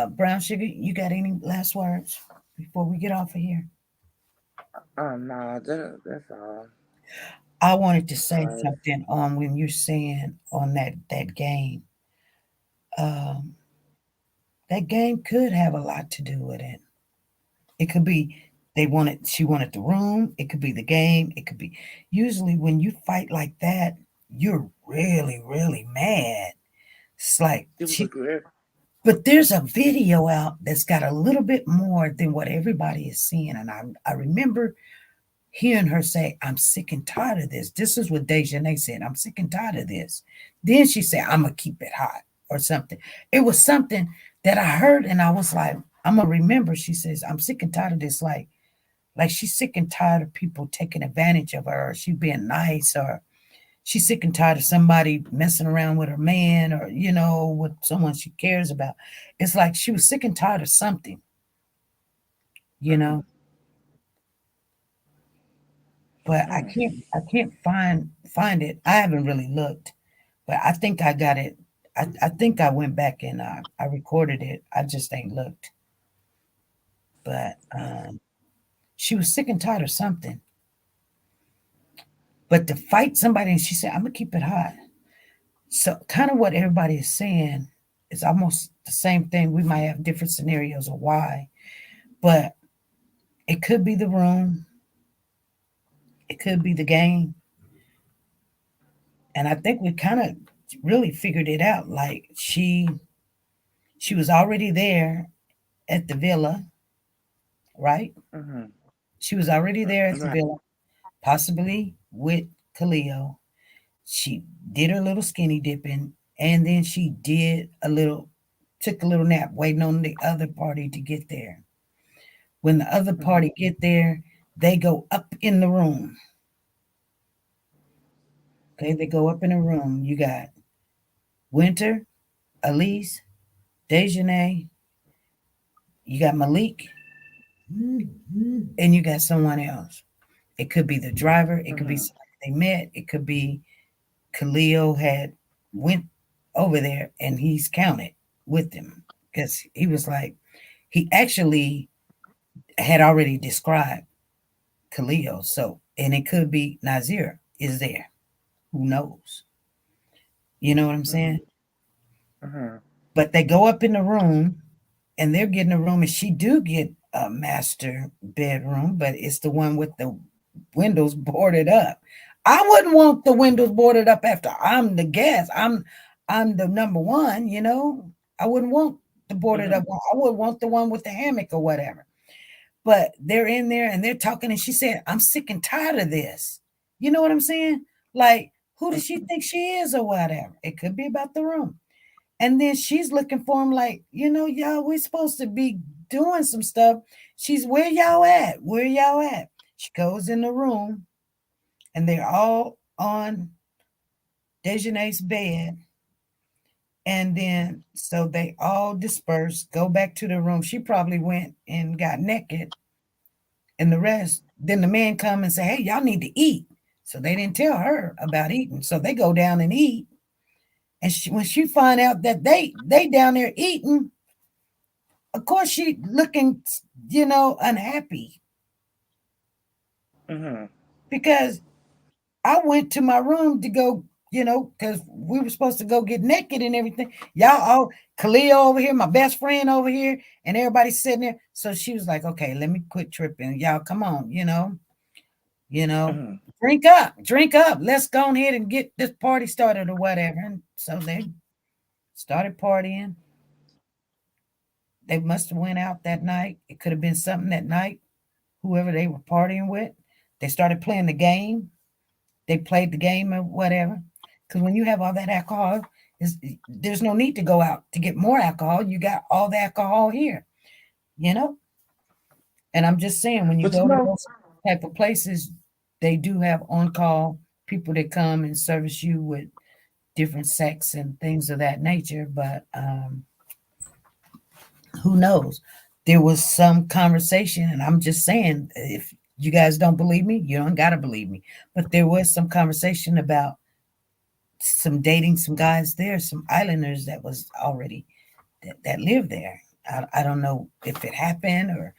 Brown Sugar, you got any last words before we get off of here? No, that's all. I wanted to say something on when you're saying on that game. That game could have a lot to do with it. It could be she wanted the room. It could be the game. It could be usually when you fight like that, you're really, really mad. It's like but there's a video out that's got a little bit more than what everybody is seeing. And I remember hearing her say, I'm sick and tired of this. This is what Dejanay said. I'm sick and tired of this. Then she said, I'm going to keep it hot or something. It was something that I heard, and I was like, I'm going to remember. She says, I'm sick and tired of this. Like she's sick and tired of people taking advantage of her, or she being nice, or she's sick and tired of somebody messing around with her man, or, with someone she cares about. It's like she was sick and tired of something, But I can't find it. I haven't really looked, but I think I got it. I think I went back and I recorded it. I just ain't looked. But she was sick and tired of something. But to fight somebody, and she said, I'm gonna keep it hot. So kind of what everybody is saying is almost the same thing. We might have different scenarios of why, but it could be the room. It could be the game. And I think we kind of really figured it out. Like she was already there at the villa, right? Mm-hmm. She was already there at the villa, possibly with Khalil. She did her little skinny dipping, and then she took a little nap, waiting on the other party to get there. When the other party get there, they go up in the room. Okay, they go up in a room. You got Winter, Elise, Dejanay, you got Malik, and you got someone else. It could be the driver. It could be somebody they met. It could be Khalil went over there and he's counted with them because he was like, he actually had already described Khalil. So, and it could be Nazir is there. Who knows? You know what I'm saying? But they go up in the room and they're getting a room, and she do get a master bedroom, but it's the one with the windows boarded up. I wouldn't want the windows boarded up after I'm the guest. I'm the number one, I wouldn't want the boarded up one. I would want the one with the hammock or whatever. But they're in there and they're talking, and she said, I'm sick and tired of this. You know what I'm saying? Like, who does she think she is or whatever? It could be about the room. And then she's looking for him like, y'all, we're supposed to be doing some stuff. She's, where y'all at? Where y'all at? She goes in the room, and they're all on Dejanay's bed. And then, so they all disperse, go back to the room. She probably went and got naked. And the rest, then the man come and say, hey, y'all need to eat. So they didn't tell her about eating. So they go down and eat. And when she find out that they down there eating, of course she looking, unhappy. Because I went to my room to go, because we were supposed to go get naked and everything. Y'all all, Khalil over here, my best friend over here, and everybody's sitting there. So she was like, okay, let me quit tripping. Y'all, come on, drink up. Let's go ahead and get this party started or whatever. And so they started partying. They must have went out that night. It could have been something that night, whoever they were partying with. They started playing the game. They played the game or whatever. Because when you have all that alcohol, there's no need to go out to get more alcohol. You got all the alcohol here, And I'm just saying, when you go to those type of places, they do have on-call people that come and service you with different sex and things of that nature. But who knows? There was some conversation, and I'm just saying, if you guys don't believe me, you don't got to believe me. But there was some conversation about some dating some guys there, some islanders that was already that lived there. I don't know if it happened or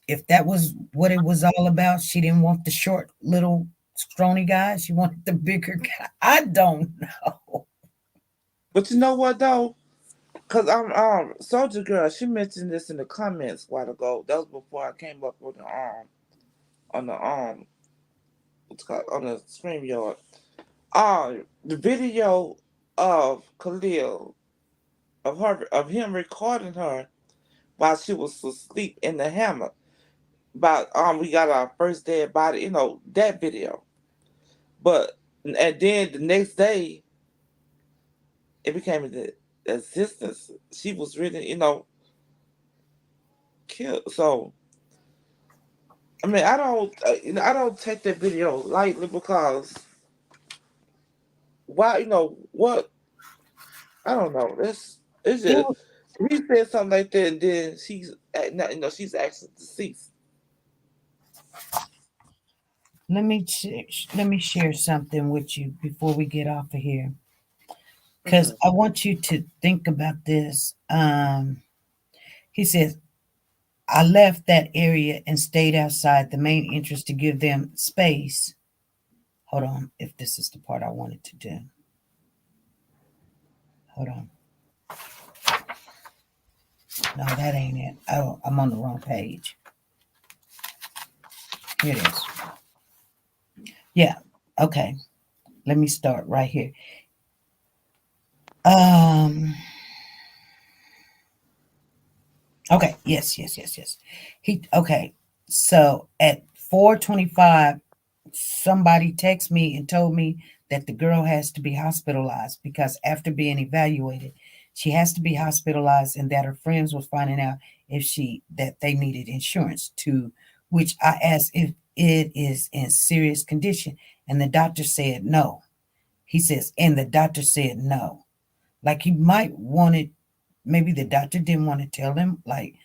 if that was what it was all about. She didn't want the short, little, scrawny guy. She wanted the bigger guy. I don't know. But you know what though? Cause I'm Soldier Girl. She mentioned this in the comments a while ago. That was before I came up with on the StreamYard. The video of Khalil of him recording her while she was asleep in the hammock. About we got our first dead body, that video. But and then the next day it became the existence. She was really, killed. So I mean, I don't take that video lightly because why, what? I don't know. It's just he said something like that, and then she's actually deceased. Let me share something with you before we get off of here, because I want you to think about this. He says, I left that area and stayed outside the main entrance to give them space. Hold on, if this is the part I wanted to do. Hold on. No, that ain't it. Oh, I'm on the wrong page. Here it is. Yeah, okay. Let me start right here. Okay, yes. So at 4:25, somebody texted me and told me that the girl has to be hospitalized because after being evaluated, she has to be hospitalized, and that her friends was finding out that they needed insurance, to which I asked if it is in serious condition, and the doctor said no. He says, and the doctor said no. Like he might want it, maybe the doctor didn't want to tell him, like,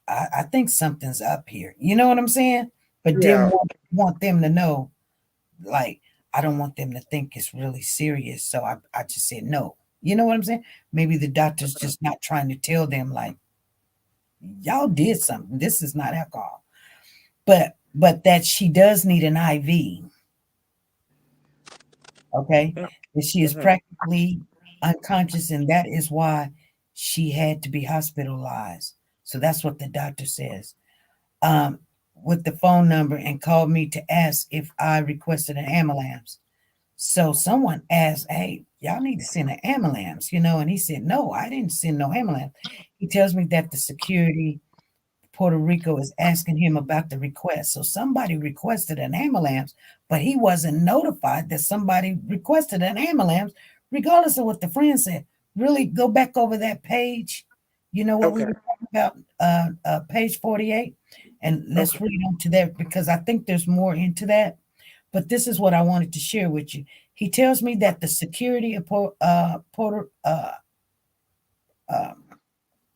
I think something's up here. You know what I'm saying? But didn't want them to know, like, I don't want them to think it's really serious. So I just said no. You know what I'm saying? Maybe the doctor's just not trying to tell them, like, y'all did something. This is not alcohol. But that she does need an IV. Okay? And she is practically unconscious, and that is why she had to be hospitalized. So that's what the doctor says. With the phone number, and called me to ask if I requested an ambulance. So someone asked, hey, y'all need to send an ambulance, and he said, no, I didn't send no ambulance. He tells me that the security Puerto Rico is asking him about the request. So somebody requested an ambulance, but he wasn't notified that somebody requested an ambulance, regardless of what the friend said. Really go back over that page. You know what we were talking about, page 48? And let's read on to that, because I think there's more into that. But this is what I wanted to share with you. He tells me that the security of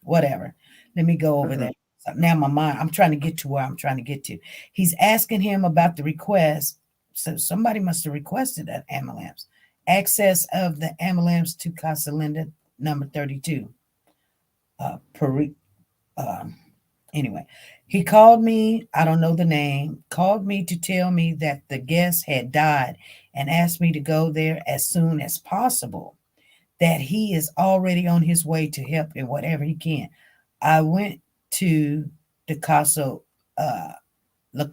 whatever. Let me go over that. Now my mind, I'm trying to get to where I'm trying to get to. He's asking him about the request. So somebody must have requested an ambulance. access of the ambulance to Casa Linda, number 32. Anyway, he called me, I don't know the name, called me to tell me that the guest had died and asked me to go there as soon as possible, that he is already on his way to help in whatever he can. I went to the La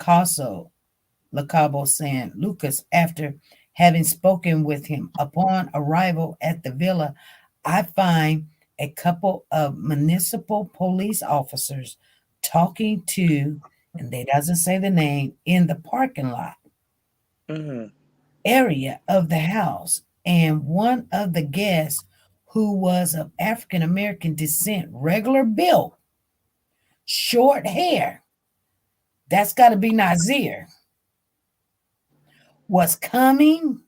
Cabo San Lucas after having spoken with him. Upon arrival at the villa, I find a couple of municipal police officers talking to, and they doesn't say the name, in the parking lot area of the house. And one of the guests, who was of African American descent, regular built, short hair, that's got to be Nazir, was coming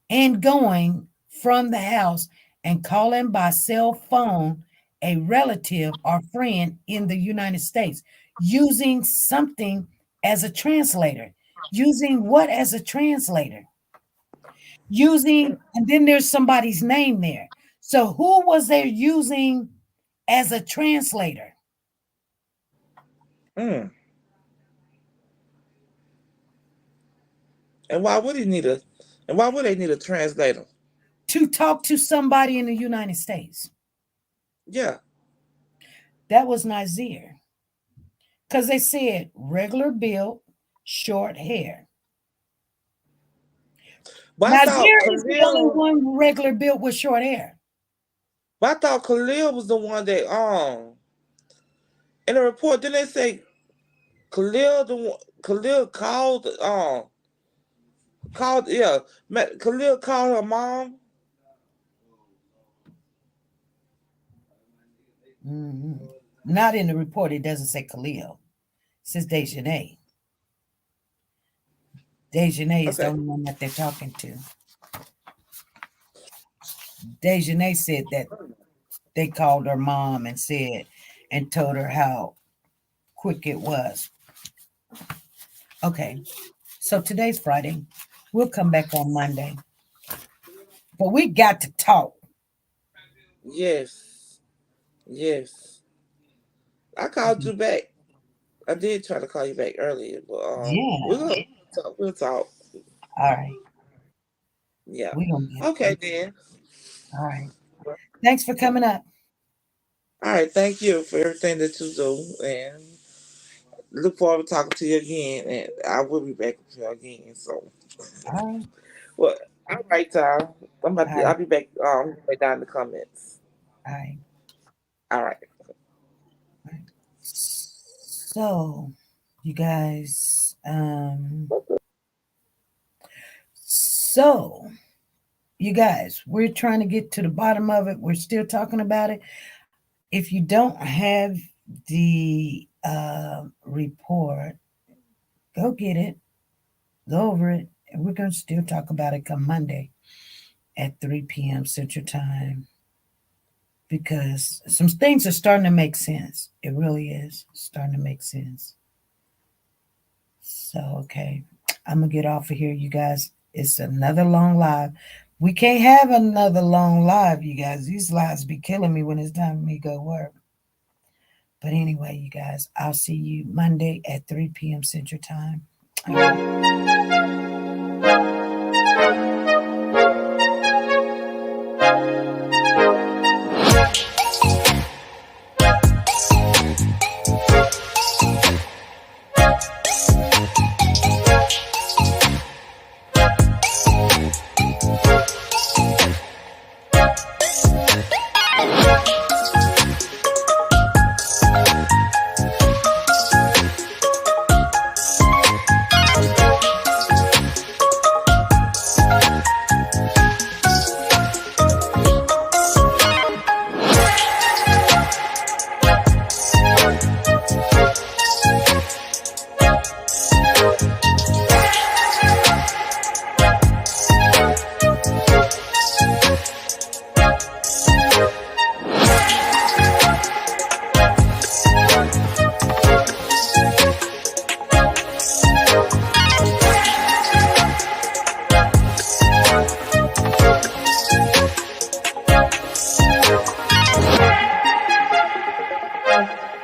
and going from the house and calling by cell phone a relative or friend in the United States, using something as a translator. Using what as a translator? Using, and then there's somebody's name there. So who was they using as a translator? And why would he need a? And why would they need a translator? To talk to somebody in the United States. Yeah. That was Nazir. Because they said regular build, short hair. But Nazir is the only one regular built with short hair. But I thought Khalil was the one that in the report, didn't they say Khalil called Khalil called her mom? Not in the report, it doesn't say Khalil. It says Dejanay. Dejanay is the only one that they're talking to. Dejanay said that they called her mom and told her how quick it was. Okay, so today's Friday. We'll come back on Monday. But we got to talk. Yes. I called you back. I did try to call you back earlier, but we'll talk. All right. Yeah. Okay then. All right. Thanks for coming up. All right. Thank you for everything that you do, and look forward to talking to you again. And I will be back with you again. So. All right. Well, all right, Ty. I'll be back. Right down in the comments. All right. All right. So, you guys, we're trying to get to the bottom of it. We're still talking about it. If you don't have the report, go get it, go over it, and we're going to still talk about it come Monday at 3 p.m. Central Time, because some things are starting to make sense. It really is starting to make sense. So, okay, I'm going to get off of here, you guys. It's another long live. We can't have another long live, you guys. These lives be killing me when it's time for me to go work. But anyway, you guys, I'll see you Monday at 3 p.m. Central Time.